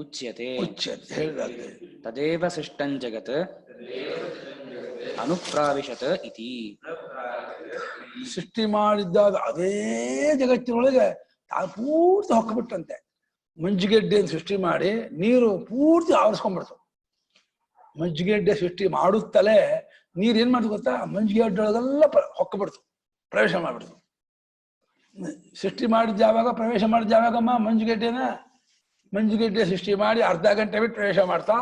ಉಚ್ಯತೆ ಉಚ್ಯತೆ ಹೇಳಿದಾಗೆ ತದೇವ ಸೃಷ್ಟಂ ಜಗತ್ ಅನುಪ್ರಾವಿಶತ್ ಇತಿ. ಸೃಷ್ಟಿ ಮಾಡಿದ್ದಾಗ ಅದೇ ಜಗತ್ತಿನೊಳಗೆ ತಾನು ಪೂರ್ತಿ ಹೊಕ್ಕಬಿಟ್ಟಂತೆ. ಮಂಜುಗೆಡ್ಡೆಯನ್ನು ಸೃಷ್ಟಿ ಮಾಡಿ ನೀರು ಪೂರ್ತಿ ಆವರಿಸ್ಕೊಂಡ್ಬಿಡ್ತು. ಮಂಜುಗೆಡ್ಡೆ ಸೃಷ್ಟಿ ಮಾಡುತ್ತಲೇ ನೀರು ಏನ್ ಮಾಡ್ತು ಗೊತ್ತಾ? ಮಂಜುಗೆಡ್ಡೆಯೊಳಗೆಲ್ಲ ಹೊಕ್ಕಬಿಡ್ತು, ಪ್ರವೇಶ ಮಾಡ್ಬಿಡ್ತು. ಸೃಷ್ಟಿ ಮಾಡಿದ ಯಾವಾಗ ಪ್ರವೇಶ ಮಾಡಿದ ಯಾವಾಗಮ್ಮ? ಮಂಜುಗೆಡ್ಡೆ ಸೃಷ್ಟಿ ಮಾಡಿ ಅರ್ಧ ಗಂಟೆ ಬಿಟ್ಟು ಪ್ರವೇಶ ಮಾಡ್ತಾ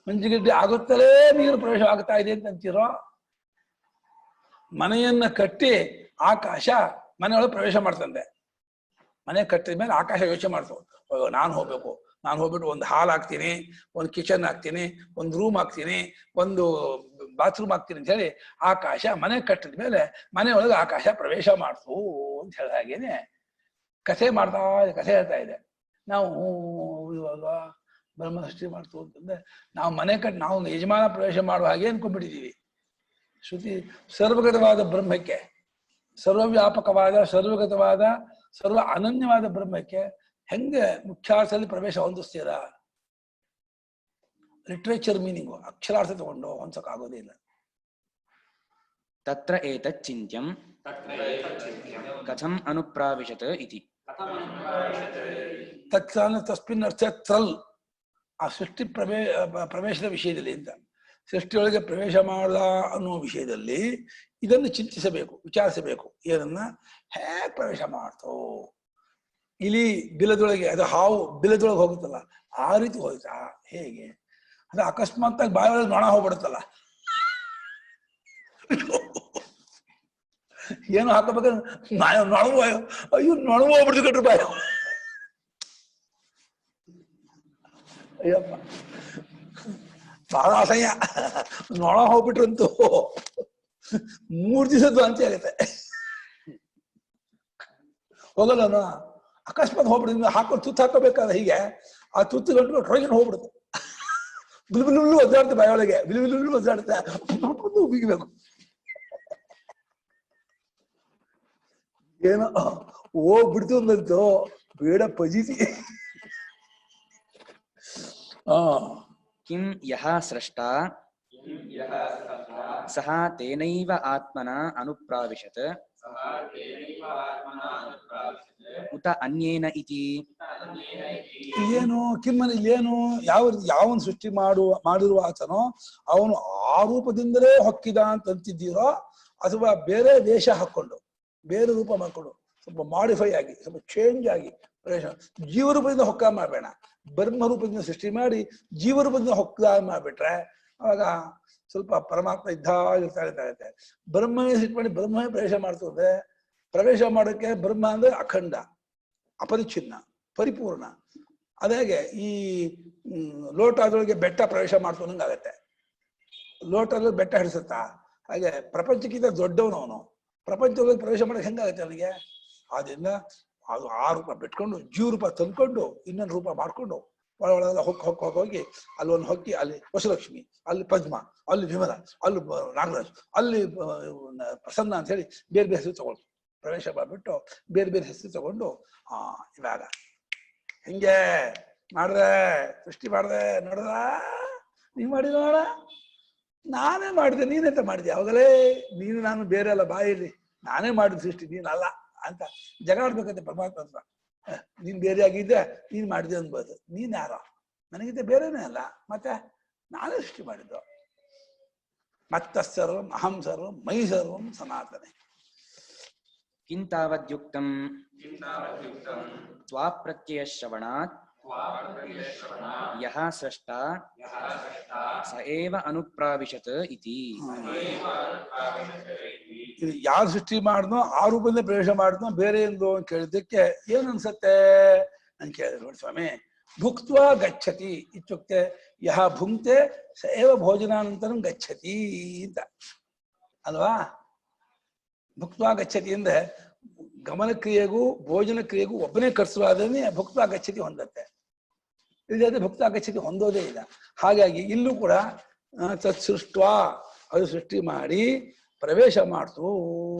ಮಂಜುಗೆಡ್ಡೆ ಆಗುತ್ತಲೇ ನೀರು ಪ್ರವೇಶ ಆಗ್ತಾ ಇದೆ ಅಂತ ಅಂತೀರೋ? ಮನೆಯನ್ನ ಕಟ್ಟಿ ಆಕಾಶ ಮನೆಯೊಳಗೆ ಪ್ರವೇಶ ಮಾಡ್ತಂತೆ. ಮನೆ ಕಟ್ಟಿದ ಮೇಲೆ ಆಕಾಶ ಯೋಚನೆ ಮಾಡ್ತು, ನಾನು ಹೋಗ್ಬಿಟ್ಟು ಒಂದು ಹಾಲ್ ಹಾಕ್ತೀನಿ, ಒಂದು ಕಿಚನ್ ಹಾಕ್ತೀನಿ, ಒಂದು ರೂಮ್ ಹಾಕ್ತೀನಿ, ಒಂದು ಬಾತ್ರೂಮ್ ಹಾಕ್ತೀನಿ ಅಂತ ಹೇಳಿ ಆಕಾಶ ಮನೆ ಕಟ್ಟಿದ ಮೇಲೆ ಮನೆಯೊಳಗೆ ಆಕಾಶ ಪ್ರವೇಶ ಮಾಡ್ತು ಅಂತ ಹೇಳ ಹಾಗೇನೆ ಕಥೆ ಹೇಳ್ತಾ ಇದೆ. ನಾವು ಇವಾಗ ಬ್ರಹ್ಮ ಸೃಷ್ಟಿ ಮಾಡ್ತು ಅಂತಂದ್ರೆ ನಾವು ಮನೆ ಕಟ್ಟಿ ನಾವು ಯಜಮಾನ ಪ್ರವೇಶ ಮಾಡುವ ಹಾಗೆ ಅನ್ಕೊಂಡ್ಬಿಟ್ಟಿದ್ದೀವಿ. ಶ್ರುತಿ ಸರ್ವಗತವಾದ ಬ್ರಹ್ಮಕ್ಕೆ, ಸರ್ವವ್ಯಾಪಕವಾದ ಸರ್ವಗತವಾದ ಸರ್ವ ಅನನ್ಯವಾದ ಬ್ರಹ್ಮಕ್ಕೆ ಹೆಂಗೆ ಮುಖ್ಯಾರ್ಥದಲ್ಲಿ ಪ್ರವೇಶ ಹೊಂದಿಸ್ತೀರಾ? ಲಿಟ್ರೇಚರ್ ಮೀನಿಂಗು ಅಕ್ಷರಾರ್ಥ ತಗೊಂಡು ಹೊಂದಕ್ಕಾಗೋದೇ ಇಲ್ಲ. ತತ್ರ ಏತತ್ ಚಿಂತ್ಯಂ ಕಥಂ ಅನುಪ್ರಾವಿಶತ್ ಇತಿ. ತತ್ಸಾನ ತಸ್ಮಿನ್ ಅರ್ಥ ತ್ರಲ್, ಆ ಸೃಷ್ಟಿ ಪ್ರವೇಶದ ವಿಷಯದಲ್ಲಿ ಅಂತ, ಸೃಷ್ಟಿಯೊಳಗೆ ಪ್ರವೇಶ ಮಾಡಲ ಅನ್ನುವ ವಿಷಯದಲ್ಲಿ ಇದನ್ನು ಚಿಂತಿಸಬೇಕು, ವಿಚಾರಿಸಬೇಕು. ಏನನ್ನ ಹೇಗೆ ಪ್ರವೇಶ ಮಾಡ್ತೋ? ಇಲಿ ಬಿಲದೊಳಗೆ, ಅದು ಹಾವು ಬಿಲದೊಳಗೆ ಹೋಗುತ್ತಲ್ಲ, ಆ ರೀತಿ ಹೋಯ್ತಾ ಹೇಗೆ? ಅದು ಅಕಸ್ಮಾತ್ ಆಗಿ ಬಾಯೊಳಗೆ ನೊಣ ಹೋಗ್ಬಿಡುತ್ತಲ್ಲ, ಏನು ಹಾಕಬೇಕಾದ್ರೆ ನೊಣವು, ಅಯ್ಯೋ ನೊಣವು ಹೋಗ್ಬಿಡ್ತು ಕಟ್ರು ಬಾಯ, ಅಯ್ಯಪ್ಪ ಬಹಳ ಅಸಹ್ಯ. ನೊಣ ಹೋಗ್ಬಿಟ್ರಂತೂ 3 ದಿವಸದ್ದು ವಾಂತಿ ಆಗತ್ತೆ. ಹೋಗಲ್ಲ ನೊಣ, ಅಕಸ್ಮಾತ್ ಹೋಗ್ಬಿಡುತ್ತೆ. ಹಾಕೊಂಡು ತುತ್ತು ಹಾಕೋಬೇಕಾದ್ರೆ ಹೀಗೆ ಆ ತುತ್ತು ಗಂಟು ಹೊರಗಿನ ಹೋಗ್ಬಿಡುತ್ತೆ, ಬಿಲು ಬಿಲು ಬಿಲು ಒದ್ದಾಡುತ್ತೆ ಬಾಯೊಳಗೆ, ಬಿಲು ಬಿಲು ಬಿಲು ಒದ್ದಾಡುತ್ತೆ, ಬಿಗಿಬೇಕು. ಏನೋ ಹೋಗ್ಬಿಡ್ತು ಅಂದಂತೂ ಬೇಡ ಪಜಿತಿ. ಕಿಂ ಯಃ ಸ್ರಷ್ಟಾ ಸಹ ತೇನೈವ ಆತ್ಮನ ಅನುಪ್ರಾವಿಶತ್ ಉತ ಅನ್ಯೇನ ಇತಿ. ಇಲ್ಲೇನು ಕಿಮ್ಮನ, ಇಲ್ಲೇನು ಯಾವನ್ ಸೃಷ್ಟಿ ಮಾಡಿರುವ ಆತನೋ ಅವನು ಆ ರೂಪದಿಂದಲೇ ಹೊಕ್ಕಿದ ಅಂತಂತಿದ್ದೀರೋ, ಅಥವಾ ಬೇರೆ ವೇಷ ಹಾಕೊಂಡು ಬೇರೆ ರೂಪ ಮಾಡ್ಕೊಂಡು ಸ್ವಲ್ಪ ಮಾಡಿಫೈ ಆಗಿ ಸ್ವಲ್ಪ ಚೇಂಜ್ ಆಗಿ ಪ್ರವೇಶ, ಜೀವರೂಪದಿಂದ ಹೊಕ್ಕ ಮಾಡಬೇಡ, ಬ್ರಹ್ಮ ರೂಪದಿಂದ ಸೃಷ್ಟಿ ಮಾಡಿ ಜೀವರೂಪದಿಂದ ಹೊಕ್ಕ ಮಾಡ್ಬಿಟ್ರೆ ಅವಾಗ ಸ್ವಲ್ಪ ಪರಮಾತ್ಮ ಇದ್ದಾಗಿರ್ತಾ. ಬ್ರಹ್ಮವೇ ಸೃಷ್ಟಿ ಮಾಡಿ ಬ್ರಹ್ಮವೇ ಪ್ರವೇಶ ಮಾಡ್ತು ಅಂದ್ರೆ, ಪ್ರವೇಶ ಮಾಡೋಕ್ಕೆ ಬ್ರಹ್ಮ ಅಂದ್ರೆ ಅಖಂಡ, ಅಪರಿಚ್ಛಿನ್ನ, ಪರಿಪೂರ್ಣ. ಅದಾಗೆ ಈ ಲೋಟದೊಳಗೆ ಬೆಟ್ಟ ಪ್ರವೇಶ ಮಾಡ್ತು ನಂಗಾಗತ್ತೆ. ಲೋಟದಲ್ಲಿ ಬೆಟ್ಟ ಹಿಡಿಸುತ್ತಾ, ಹಾಗೆ ಪ್ರಪಂಚಕ್ಕಿಂತ ದೊಡ್ಡವನು ಅವನು, ಪ್ರಪಂಚದೊಳಗೆ ಪ್ರವೇಶ ಮಾಡೋಕೆ ಹೆಂಗಾಗತ್ತೆ ಅವನಿಗೆ? ಆದ್ರಿಂದ ಅದು ಆ ರೂಪ ಬಿಟ್ಕೊಂಡು ಜೀವ ರೂಪ ತಂದ್ಕೊಂಡು ಇನ್ನೊಂದು ರೂಪ ಮಾಡ್ಕೊಂಡು ಒಳಗೆಲ್ಲ ಹೋಗಿ ಅಲ್ಲೊಂದು ಹೊಕ್ಕಿ, ಅಲ್ಲಿ ವಸಲಕ್ಷ್ಮಿ, ಅಲ್ಲಿ ಪದ್ಮ, ಅಲ್ಲಿ ವಿಮಲ, ಅಲ್ಲಿ ನಾಗರಾಜ್, ಅಲ್ಲಿ ಪ್ರಸನ್ನ ಅಂತ ಹೇಳಿ ಬೇರೆ ಬೇರೆ ಹೆಸರು ತಗೊಂಡು ಪ್ರವೇಶ ಮಾಡಿಬಿಟ್ಟು ಬೇರೆ ಬೇರೆ ಹೆಸರು ತಗೊಂಡು ಇವಾಗ ಹಿಂಗೆ ಮಾಡ್ದೆ, ಸೃಷ್ಟಿ ಮಾಡ್ದೆ, ನೋಡ್ದ ನೀವ್ ಮಾಡಿ ನೋಡ, ನಾನೇ ಮಾಡಿದೆ, ನೀನೆಂತ ಮಾಡಿದೆ? ಅವಾಗಲೇ ನೀನು ನಾನು ಬೇರೆ ಅಲ್ಲ, ಬಾಯಲ್ಲಿ ನಾನೇ ಮಾಡಿದ ಸೃಷ್ಟಿ, ನೀನಲ್ಲ ಅಂತ ಜಗಾಡ್ಬೇಕಂತೆ ಪರಮಾತ್ಮ ಹತ್ರ. ನೀನ್ ಬೇರೆ ಆಗಿದ್ದೆ, ನೀನ್ ಮಾಡಿದೆ ಅನ್ಬೋದು. ನೀನ್ ಯಾರೋ ನನಗಿದ್ದೆ ಬೇರೆನೇ ಅಲ್ಲ, ಮತ್ತೆ ನಾನೇ ಸೃಷ್ಟಿ ಮಾಡಿದ್ದು. ಮತ್ತ ಸರ್ವಂ ಅಹಂ ಸರ್ವಂ ಮೈ ಸರ್ವಂ ಸನಾತನೆ. ಕಿಂತಾವದ್ಯುಕ್ತಂ ತ್ವಾಪ್ರತ್ಯಯ ಶ್ರವಣಾತ್ ಯಃ ಸ್ರಷ್ಟಾ ಸ ಏವ ಅನುಪ್ರಾವಿಶತ್ ಇತಿ. ಯಾರು ಸೃಷ್ಟಿ ಮಾಡಿದ್ನೋ ಆ ರೂಪದಲ್ಲೇ ಪ್ರವೇಶ ಮಾಡಿದ್ನೋ ಬೇರೆ ಎಂದು ಕೇಳಿದ್ದಕ್ಕೆ ಏನ್ ಅನ್ಸತ್ತೆ ನಾನು ಕೇಳಿದೆ. ನೋಡಿ ಸ್ವಾಮಿ, ಭುಕ್ತ್ವಾ ಗಚ್ಚತಿ ಇತ್ಯುಕ್ತೆ ಯಹ ಭುಂಕ್ತೆ ಸ ಏವ ಭೋಜನಾನಂತರಂ ಗಚ್ಚತಿ ಅಂತ ಅಲ್ವಾ? ಭುಕ್ತ್ವಾ ಗಚ್ಚತಿ ಅಂದ್ರೆ ಗಮನ ಕ್ರಿಯೆಗೂ ಭೋಜನ ಕ್ರಿಯೆಗೂ ಒಬ್ಬನೇ ಕರ್ಸುವಾದ್ರೆ ಭುಕ್ತ್ವಾ ಗಚ್ಚತಿ ಹೊಂದತ್ತೆ. ಇಲ್ಲದೆ ಭುಕ್ತ್ವಾ ಗಚ್ಚತಿ ಹೊಂದೋದೇ ಇಲ್ಲ. ಹಾಗಾಗಿ ಇಲ್ಲೂ ಕೂಡ ತತ್ ಸೃಷ್ಟ್ವಾ, ಅದು ಸೃಷ್ಟಿ ಮಾಡಿ ಪ್ರವೇಶ ಮಾಡ್ತು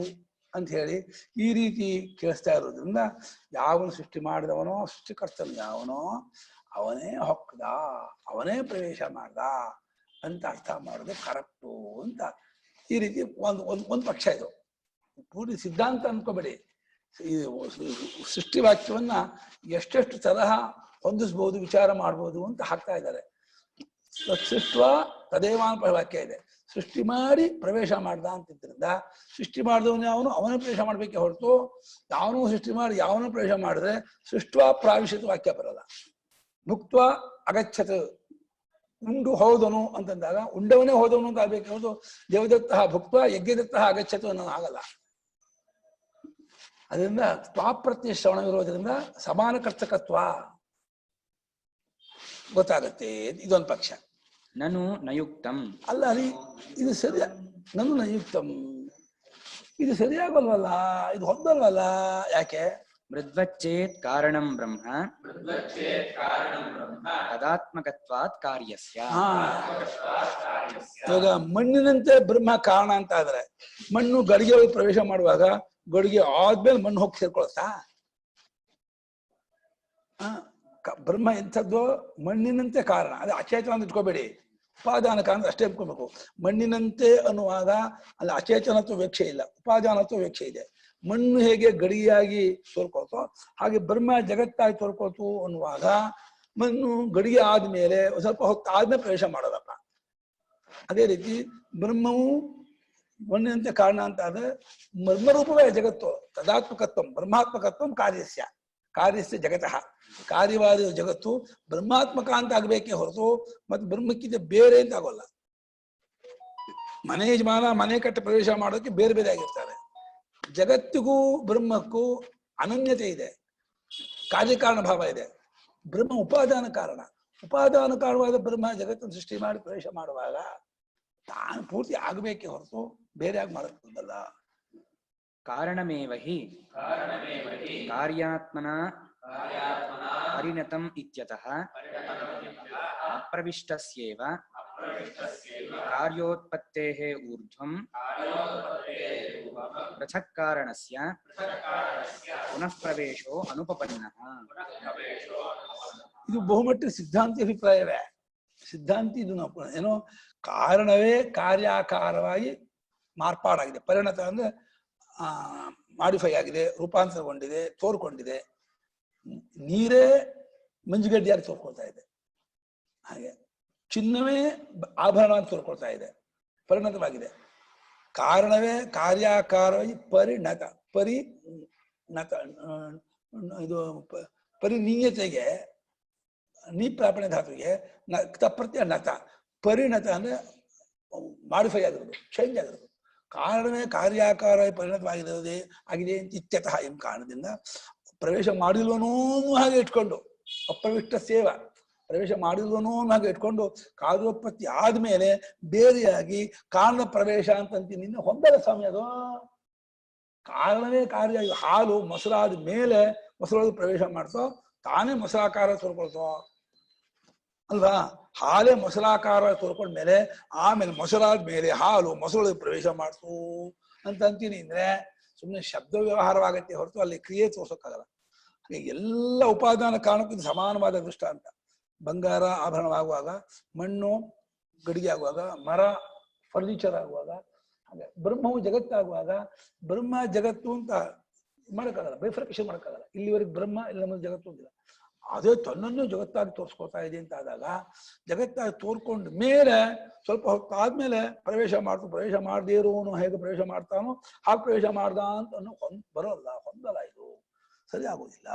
ಅಂತ ಹೇಳಿ ಈ ರೀತಿ ಕೇಳಿಸ್ತಾ ಇರೋದ್ರಿಂದ ಯಾವನು ಸೃಷ್ಟಿ ಮಾಡಿದವನೋ, ಸೃಷ್ಟಿಕರ್ತನು ಯಾವನೋ ಅವನೇ ಹೊಕ್ಕದ, ಅವನೇ ಪ್ರವೇಶ ಮಾಡ್ದ ಅಂತ ಅರ್ಥ ಮಾಡೋದು ಕರೆಕ್ಟು ಅಂತ ಈ ರೀತಿ ಒಂದು ಪಕ್ಷ. ಇದು ಪೂರ್ತಿ ಸಿದ್ಧಾಂತ ಅನ್ಕೋಬೇಡಿ. ಈ ಸೃಷ್ಟಿ ವಾಕ್ಯವನ್ನ ಎಷ್ಟೆಷ್ಟು ತರಹ ಹೊಂದಿಸ್ಬೋದು, ವಿಚಾರ ಮಾಡ್ಬೋದು ಅಂತ ಹಾಕ್ತಾ ಇದ್ದಾರೆ. ಸೃಷ್ಟ ತದೇವಾನ ವಾಕ್ಯ ಇದೆ. ಸೃಷ್ಟಿ ಮಾಡಿ ಪ್ರವೇಶ ಮಾಡ್ದ ಅಂತಿದ್ರಿಂದ ಸೃಷ್ಟಿ ಮಾಡಿದವನು ಅವನು ಅವನೇ ಪ್ರವೇಶ ಮಾಡ್ಬೇಕೆ ಹೊರತು ಯಾವನೂ ಸೃಷ್ಟಿ ಮಾಡಿ ಯಾವನೂ ಪ್ರವೇಶ ಮಾಡಿದ್ರೆ ಸೃಷ್ಟ್ವಾ ಪ್ರಾವಿಶತ ವಾಕ್ಯ ಬರಲ್ಲ. ಭುಕ್ತ್ವ ಅಗಚ್ಚತ್, ಉಂಡು ಹೋದನು ಅಂತಂದಾಗ ಉಂಡವನೇ ಹೋದವನು ಅಂತ ಆಗ್ಬೇಕು ಹೊರತು ದೇವದತ್ತ ಭುಕ್ತ್ವ ಯಜ್ಞದತ್ತ ಅಗಚ್ಚತು ಅನ್ನೋದು ಆಗಲ್ಲ. ಅದರಿಂದ ತ್ವಾಪ್ರತ್ಯಯ ಶ್ರವಣವಿರೋದ್ರಿಂದ ಸಮಾನ ಕರ್ತಕತ್ವ ಗೊತ್ತಾಗತ್ತೆ. ಇದೊಂದು ಪಕ್ಷ. ನನು ನಯುಕ್ತಂ ಅಲ್ಲ ರೀ, ಇದು ಸರಿಯ, ನನು ನಯುಕ್ತಂ ಇದು ಸರಿಯಾಗಲ್ವಲ್ಲ, ಇದು ಹೊಂದಲ್ವಲ್ಲ. ಯಾಕೆ? ಮೃದ್ವಚ್ಚೇತ್ ಕಾರಣಂ ಬ್ರಹ್ಮ ತದಾತ್ಮಕತ್ವಾತ್ ಕಾರ್ಯಸ್ಯ. ಇವಾಗ ಮಣ್ಣಿನಂತೆ ಬ್ರಹ್ಮ ಕಾರಣ ಅಂತ ಆದ್ರೆ ಮಣ್ಣು ಗಡಿಗೆ ಒಳಗೆ ಪ್ರವೇಶ ಮಾಡುವಾಗ ಗಡಿಗೆ ಆದ್ಮೇಲೆ ಮಣ್ಣು ಹೋಗಿ ಸೇರ್ಕೊಳತ್ತಾ? ಬ್ರಹ್ಮ ಎಂಥದ್ದು? ಮಣ್ಣಿನಂತೆ ಕಾರಣ. ಅದೇ ಅಚೇತನ ಅಂತ ಇಟ್ಕೋಬೇಡಿ, ಉಪಾದಾನ ಕಾರಣ ಅಷ್ಟೇ ಇಟ್ಕೋಬೇಕು. ಮಣ್ಣಿನಂತೆ ಅನ್ನುವಾಗ ಅಲ್ಲಿ ಅಚೇತನತ್ವ ವೀಕ್ಷೆ ಇಲ್ಲ, ಉಪಾದಾನತ್ವ ವೀಕ್ಷೆ ಇದೆ. ಮಣ್ಣು ಹೇಗೆ ಗಡಿಯಾಗಿ ತೋರ್ಕೊಳ್ತೋ ಹಾಗೆ ಬ್ರಹ್ಮ ಜಗತ್ತಾಗಿ ತೋರ್ಕೊಳ್ತು ಅನ್ನುವಾಗ ಮಣ್ಣು ಗಡಿಗೆ ಆದ್ಮೇಲೆ ಸ್ವಲ್ಪ ಹೊತ್ತು ಆದ್ಮೇಲೆ ಪ್ರವೇಶ ಮಾಡೋದಪ್ಪ. ಅದೇ ರೀತಿ ಬ್ರಹ್ಮವು ಮಣ್ಣಿನಂತೆ ಕಾರಣ ಅಂತ ಆದ್ರೆ ಬ್ರಹ್ಮರೂಪವೇ ಜಗತ್ತು. ತದಾತ್ಮಕತ್ವ ಬ್ರಹ್ಮಾತ್ಮಕತ್ವ ಕಾರ್ಯಸ್ಯ ಜಗತಃ. ಕಾರ್ಯವಾದ ಜಗತ್ತು ಬ್ರಹ್ಮಾತ್ಮಕ ಅಂತ ಆಗಬೇಕೇ ಹೊರತು ಮತ್ತೆ ಬ್ರಹ್ಮಕ್ಕಿಂತ ಬೇರೆ ಅಂತ ಆಗೋಲ್ಲ. ಮನೆ ಯಜಮಾನ ಮನೆ ಕಟ್ಟ ಪ್ರವೇಶ ಮಾಡೋದಕ್ಕೆ ಬೇರೆ ಬೇರೆ ಆಗಿರ್ತಾರೆ. ಜಗತ್ತಿಗೂ ಬ್ರಹ್ಮಕ್ಕೂ ಅನನ್ಯತೆ ಇದೆ, ಕಾರ್ಯಕಾರಣ ಭಾವ ಇದೆ. ಬ್ರಹ್ಮ ಉಪಾದಾನ ಕಾರಣ. ಉಪಾದಾನ ಕಾರಣವಾದ ಬ್ರಹ್ಮ ಜಗತ್ತನ್ನು ಸೃಷ್ಟಿ ಮಾಡಿ ಪ್ರವೇಶ ಮಾಡುವಾಗ ತಾನು ಪೂರ್ತಿ ಆಗಬೇಕೇ ಹೊರತು ಬೇರೆ ಆಗಿ ಮಾಡಕ್ಕಲ್ಲ. ಕಾರಣಮೇವ ಹಿ ಕಾರ್ಯಾತ್ಮನ ಪರಿಣತಂ ಇತ್ಯತಃ ಅಪ್ರವಿಷ್ಟಸ್ಯೇವ ಕಾರ್ಯೋತ್ಪತ್ತೇಃ ಊರ್ಧ್ವಂ ಪೃಥಕ್ ಕಾರಣಸ್ಯ ಪುನಃ ಪ್ರವೇಶೋ ಅನುಪಪನ್ನಃ. ಇದು ಬಹುಮಟ್ಟಿಗೆ ಸಿದ್ಧಾಂತಿ ಅಭಿಪ್ರಾಯವೇ. ಸಿದ್ಧಾಂತಿ ಇದು ಏನೋ ಕಾರಣವೇ ಕಾರ್ಯಾಕಾರವಾಗಿ ಮಾರ್ಪಾಡಾಗಿದೆ. ಪರಿಣತ ಅಂದ್ರೆ ಮಾಡಿಫೈ ಆಗಿದೆ, ರೂಪಾಂತರಗೊಂಡಿದೆ, ತೋರ್ಕೊಂಡಿದೆ. ನೀರೇ ಮಂಜುಗಡ್ಡಿಯಾಗಿ ತೋರ್ಕೊಳ್ತಾ ಇದೆ, ಹಾಗೆ ಚಿನ್ನವೇ ಆಭರಣ ಅಂತ ತೋರ್ಕೊಳ್ತಾ ಇದೆ, ಪರಿಣತವಾಗಿದೆ. ಕಾರಣವೇ ಕಾರ್ಯಾಕಾರವಾಗಿ ಪರಿಣತ ಇದು ಪರಿನೀಯತೆಗೆ ನೀ ಪ್ರಾಪಣೆ ಧಾತುವಿಗೆ ತಪ್ರತ್ಯಯ ನತ. ಪರಿಣತ ಅಂದ್ರೆ ಮಾಡಿಫೈ ಆಗಿರೋದು, ಚೇಂಜ್ ಆಗಿರೋದು. ಕಾರಣವೇ ಕಾರ್ಯಾಕಾರ ಪರಿಣತವಾಗಿರೋದೇ ಆಗಿದೆ ಇತ್ಯತಃ ಎಂಬ ಕಾರಣದಿಂದ ಪ್ರವೇಶ ಮಾಡಿಲ್ವನೋ ಹಾಗೆ ಇಟ್ಕೊಂಡು ಅಪ್ರವಿಷ್ಟ ಸೇವ ಪ್ರವೇಶ ಮಾಡಿಲ್ವನೋ ಹಾಗೆ ಇಟ್ಕೊಂಡು ಕಾರ್ಯೋತ್ಪತ್ತಿ ಆದ್ಮೇಲೆ ಬೇರೆಯಾಗಿ ಕಾರಣ ಪ್ರವೇಶ ಅಂತಂತೀನಿ ಹೊಂದಲ್ಲ ಸ್ವಾಮಿ. ಅದು ಕಾರಣವೇ ಕಾರ್ಯ. ಹಾಲು ಮೊಸರಾದ ಮೇಲೆ ಮೊಸರೊಳಗೆ ಪ್ರವೇಶ ಮಾಡ್ತೋ, ತಾನೇ ಮೊಸರಾಕಾರ ತೋರ್ಕೊಳ್ತೋ ಅಲ್ವಾ? ಹಾಲೇ ಮೊಸರಾಕಾರ ತೋರ್ಕೊಂಡ್ಮೇಲೆ ಆಮೇಲೆ ಮೊಸರಾದ ಮೇಲೆ ಹಾಲು ಮೊಸರೊಳಗೆ ಪ್ರವೇಶ ಮಾಡ್ತು ಅಂತ ಅಂತೀನಿ ಅಂದ್ರೆ ಸುಮ್ಮನೆ ಶಬ್ದ ವ್ಯವಹಾರವಾಗತ್ತೆ ಹೊರತು ಅಲ್ಲಿ ಕ್ರಿಯೆ ತೋರ್ಸೋಕ್ಕಾಗಲ್ಲ. ಹಾಗೆ ಎಲ್ಲ ಉಪಾದಾನ ಕಾರಣಕ್ಕೂ ಸಮಾನವಾದ ದೃಷ್ಟಾಂತ. ಬಂಗಾರ ಆಭರಣವಾಗುವಾಗ, ಮಣ್ಣು ಗಡಿಗೆ ಆಗುವಾಗ, ಮರ ಫರ್ನಿಚರ್ ಆಗುವಾಗ, ಹಾಗೆ ಬ್ರಹ್ಮವು ಜಗತ್ತಾಗುವಾಗ ಬ್ರಹ್ಮ ಜಗತ್ತು ಅಂತ ಮಾಡೋಕ್ಕಾಗಲ್ಲ, ಬೈಫರ್ಕೇಶನ್ ಮಾಡೋಕ್ಕಾಗಲ್ಲ. ಇಲ್ಲಿವರೆಗೆ ಬ್ರಹ್ಮ ಇಲ್ಲ ನಮ್ಮದು ಜಗತ್ತು ಅಂತಿಲ್ಲ. ಅದೇ ತನ್ನನ್ನು ಜಗತ್ತಾಗಿ ತೋರಿಸ್ಕೊಳ್ತಾ ಇದೆ ಅಂತ ಆದಾಗ ಜಗತ್ತಾಗಿ ತೋರ್ಕೊಂಡ ಮೇಲೆ ಸ್ವಲ್ಪ ಹೊತ್ತಾದ್ಮೇಲೆ ಪ್ರವೇಶ ಮಾಡದೇ ಇರೋನು ಹೇಗೆ ಪ್ರವೇಶ ಮಾಡ್ತಾನೋ ಹಾಗೆ ಪ್ರವೇಶ ಮಾಡ್ದ ಅಂತ ಬರೋಲ್ಲ, ಹೊಂದಲ್ಲ. ಇದು ಸರಿ ಆಗೋದಿಲ್ಲ.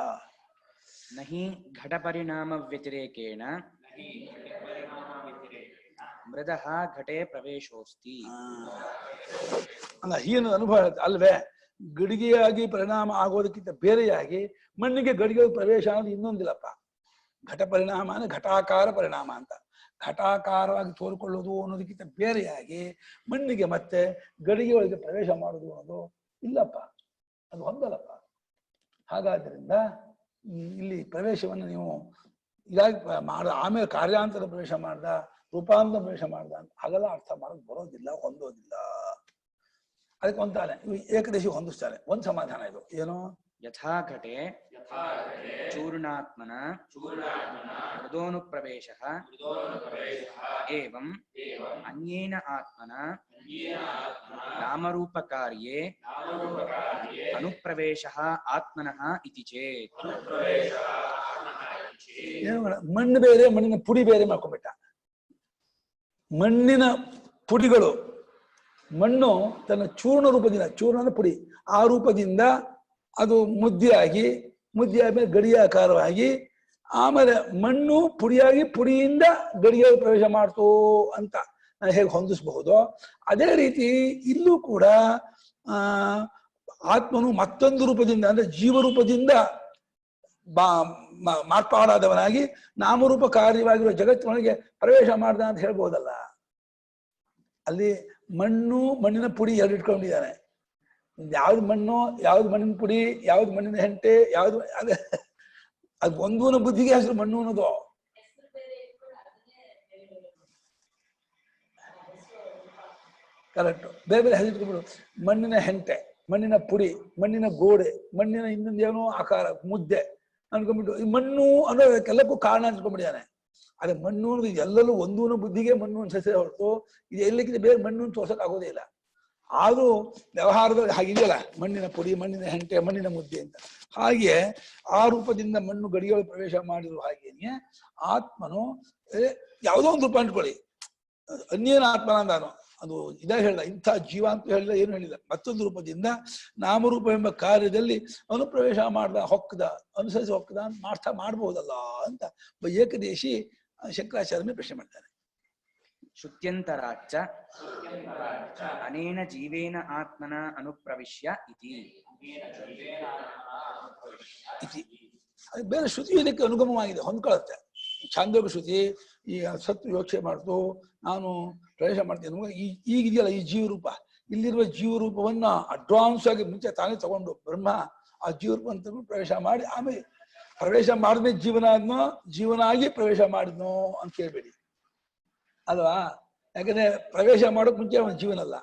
ನಹಿ ಘಟ ಪರಿಣಾಮ ವ್ಯತಿರೇಕೇಣ ಮೃದಃ ಘಟೆ ಪ್ರವೇಶೋಸ್ತಿ. ಅಲ್ಲ, ಹೀನ ಅನುಭವ ಅಲ್ವೇ? ಗಡಿಗೆಯಾಗಿ ಪರಿಣಾಮ ಆಗೋದಕ್ಕಿಂತ ಬೇರೆಯಾಗಿ ಮಣ್ಣಿಗೆ ಗಡಿಗೆ ಪ್ರವೇಶ ಅನ್ನೋದು ಇನ್ನೊಂದಿಲ್ಲಪ್ಪ. ಘಟ ಪರಿಣಾಮ ಅಂದ್ರೆ ಘಟಾಕಾರ ಪರಿಣಾಮ ಅಂತ. ಘಟಾಕಾರವಾಗಿ ತೋರ್ಕೊಳ್ಳೋದು ಅನ್ನೋದಕ್ಕಿಂತ ಬೇರೆಯಾಗಿ ಮಣ್ಣಿಗೆ ಮತ್ತೆ ಗಡಿಗೆ ಒಳಗೆ ಪ್ರವೇಶ ಮಾಡೋದು ಅನ್ನೋದು ಇಲ್ಲಪ್ಪ, ಅದು ಹೊಂದಲ್ಲಪ್ಪ. ಹಾಗಾದ್ರಿಂದ ಇಲ್ಲಿ ಪ್ರವೇಶವನ್ನು ನೀವು ಇದಾಗಿ ಆಮೇಲೆ ಕಾರ್ಯಾಂತರ ಪ್ರವೇಶ ಮಾಡ್ದ, ರೂಪಾಂತರ ಪ್ರವೇಶ ಮಾಡ್ದ ಅಂತ ಹಾಗೆಲ್ಲ ಅರ್ಥ ಮಾಡೋದು ಬರೋದಿಲ್ಲ, ಹೊಂದೋದಿಲ್ಲ. ಅದಕ್ಕೆ ಒಂದಾನೆ ಏಕದೇಶಿ ಹೊಂದಿಸ್ತಾರೆ. ಒಂದ್ ಸಮಾಧಾನ ಇದು ಏನು? ಯಥಾ ಘಟೆ ಚೂರ್ಣಾತ್ಮನ ಮೃದೋನುಪ್ರವೇಶಃ ಏವಂ ಅನ್ಯೇನ ಆತ್ಮನ ನಾಮರೂಪಕಾರ್ಯೇ ಅನುಪ್ರವೇಶಃ ಆತ್ಮನಃ ಇತಿ ಚೇತ್. ಮಣ್ಣು ಬೇರೆ, ಮಣ್ಣಿನ ಪುಡಿ ಬೇರೆ ಮಾಡ್ಕೊಂಡ್ಬಿಟ್ಟ. ಮಣ್ಣಿನ ಪುಡಿಗಳು, ಮಣ್ಣು ತನ್ನ ಚೂರ್ಣ ರೂಪದಿಂದ, ಚೂರ್ಣದ ಪುಡಿ, ಆ ರೂಪದಿಂದ ಅದು ಮುದ್ದೆ ಆದ್ಮೇಲೆ ಗಡಿಯಾಕಾರವಾಗಿ ಆಮೇಲೆ ಮಣ್ಣು ಪುಡಿಯಾಗಿ ಪುಡಿಯಿಂದ ಗಡಿಯಾಗಿ ಪ್ರವೇಶ ಮಾಡ್ತು ಅಂತ ನಾನು ಹೇಗೆ ಹೊಂದಿಸಬಹುದು, ಅದೇ ರೀತಿ ಇಲ್ಲೂ ಕೂಡ ಆತ್ಮನು ಮತ್ತೊಂದು ರೂಪದಿಂದ ಅಂದ್ರೆ ಜೀವರೂಪದಿಂದ ಮಾರ್ಪಾಡಾದವನಾಗಿ ನಾಮರೂಪ ಕಾರ್ಯವಾಗಿರುವ ಜಗತ್ತಿನೊಳಗೆ ಪ್ರವೇಶ ಮಾಡ್ದ ಅಂತ ಹೇಳ್ಬೋದಲ್ಲ. ಅಲ್ಲಿ ಮಣ್ಣಿನ ಪುಡಿ ಎರಡು ಇಟ್ಕೊಂಡಿದ್ದಾನೆ, ಯಾವ್ದು ಮಣ್ಣು, ಯಾವ್ದು ಮಣ್ಣಿನ ಪುಡಿ, ಯಾವ್ದು ಮಣ್ಣಿನ ಹೆಂಟೆ, ಯಾವ್ದು ಅದು ಒಂದೂನ ಬುದ್ಧಿಗೆ ಹೆಸರು ಮಣ್ಣು ಅನ್ನೋದು. ಕರೆಕ್ಟ್. ಬೇರೆ ಬೇರೆ ಹೆಸರು ಇಟ್ಕೊಂಡ್ಬಿಡು. ಮಣ್ಣಿನ ಹೆಂಟೆ, ಮಣ್ಣಿನ ಪುಡಿ, ಮಣ್ಣಿನ ಗೋಡೆ, ಮಣ್ಣಿನ ಇನ್ನೊಂದೇನೋ ಆಕಾರ ಮುದ್ದೆ ಅನ್ಕೊಂಡ್ಬಿಟ್ಟು ಈ ಮಣ್ಣು ಅನ್ನೋದಕ್ಕೆಲ್ಲಕ್ಕೂ ಕಾರಣ ಅನ್ಕೊಂಡ್ಬಿಟ್ಟಿದ್ದಾನೆ. ಅದೇ ಮಣ್ಣು ಅನ್ನೋದು ಎಲ್ಲರೂ ಒಂದೂನ ಬುದ್ಧಿಗೆ ಮಣ್ಣು ಅಂತ ಹೆಸರೇ ಹೊರತು ಇದು ಎಲ್ಲಕ್ಕಿಂತ ಬೇರೆ ಮಣ್ಣು ಅಂತ ತೋರ್ಸಕ್ ಆಗೋದೇ ಇಲ್ಲ. ಆದ್ರೂ ವ್ಯವಹಾರದಲ್ಲಿ ಹಾಗಿದೆಯಲ್ಲ, ಮಣ್ಣಿನ ಪುಡಿ, ಮಣ್ಣಿನ ಹೆಂಟೆ, ಮಣ್ಣಿನ ಮುದ್ದೆ ಅಂತ. ಹಾಗೆ ಆ ರೂಪದಿಂದ ಮಣ್ಣು ಗಡಿಯೊಳಗೆ ಪ್ರವೇಶ ಮಾಡಿರುವ ಹಾಗೇನೆ ಆತ್ಮನು ಯಾವುದೋ ಒಂದು ರೂಪ ಅಂಟ್ಕೊಳ್ಳಿ, ಅನ್ಯೇನ ಆತ್ಮನ ಅಂದಾನು, ಅದು ಇದ ಹೇಳಿದ, ಇಂಥ ಜೀವ ಅಂತ ಹೇಳಿಲ್ಲ, ಏನು ಹೇಳಿಲ್ಲ. ಮತ್ತೊಂದು ರೂಪದಿಂದ ನಾಮರೂಪ ಎಂಬ ಕಾರ್ಯದಲ್ಲಿ ಅನುಪ್ರವೇಶ ಮಾಡ್ದ, ಹೊಕ್ಕದ, ಅನುಸರಿಸಿ ಹೊಕ್ಕದ ಅಂತ ಮಾಡ್ಬಹುದಲ್ಲ ಅಂತ ಏಕದೇಶಿ ಶಂಕರಾಚಾರ್ಯ ಪ್ರಶ್ನೆ ಮಾಡ್ತಾರೆ. ಶುತ್ಯಂತರಾಚ್ಚ ಅನೇನ ಜೀವೇನ ಆತ್ಮನ ಅನುಪ್ರವಿಶ್ಯ ಇತಿ. ಬೇರೆ ಶ್ರುತಿ ಇದಕ್ಕೆ ಅನುಗಮವಾಗಿದೆ, ಹೊಂದ್ಕೊಳ್ಳುತ್ತೆ. ಛಾಂದೋಗ ಶ್ರುತಿ ಈ ಸತ್ತು ಯೋಚನೆ ಮಾಡ್ತು, ನಾನು ಪ್ರವೇಶ ಮಾಡ್ತೇನೆ. ಈಗಿದೆಯಲ್ಲ ಈ ಜೀವರೂಪ, ಇಲ್ಲಿರುವ ಜೀವರೂಪವನ್ನ ಅಡ್ವಾನ್ಸ್ ಆಗಿ ಮುಂಚೆ ತಾನೇ ತಗೊಂಡು ಬ್ರಹ್ಮ ಆ ಜೀವರೂಪ ಅಂತ ಪ್ರವೇಶ ಮಾಡಿ ಆಮೇಲೆ ಪ್ರವೇಶ ಮಾಡಿದ್ಮೇಲೆ ಜೀವನ ಆಗಿ ಪ್ರವೇಶ ಮಾಡಿದ್ನೋ ಅಂತ ಕೇಳ್ಬೇಡಿ ಅಲ್ವಾ. ಯಾಕಂದ್ರೆ ಪ್ರವೇಶ ಮಾಡೋಕ್ ಮುಂಚೆ ಅವನ ಜೀವನ ಅಲ್ಲ,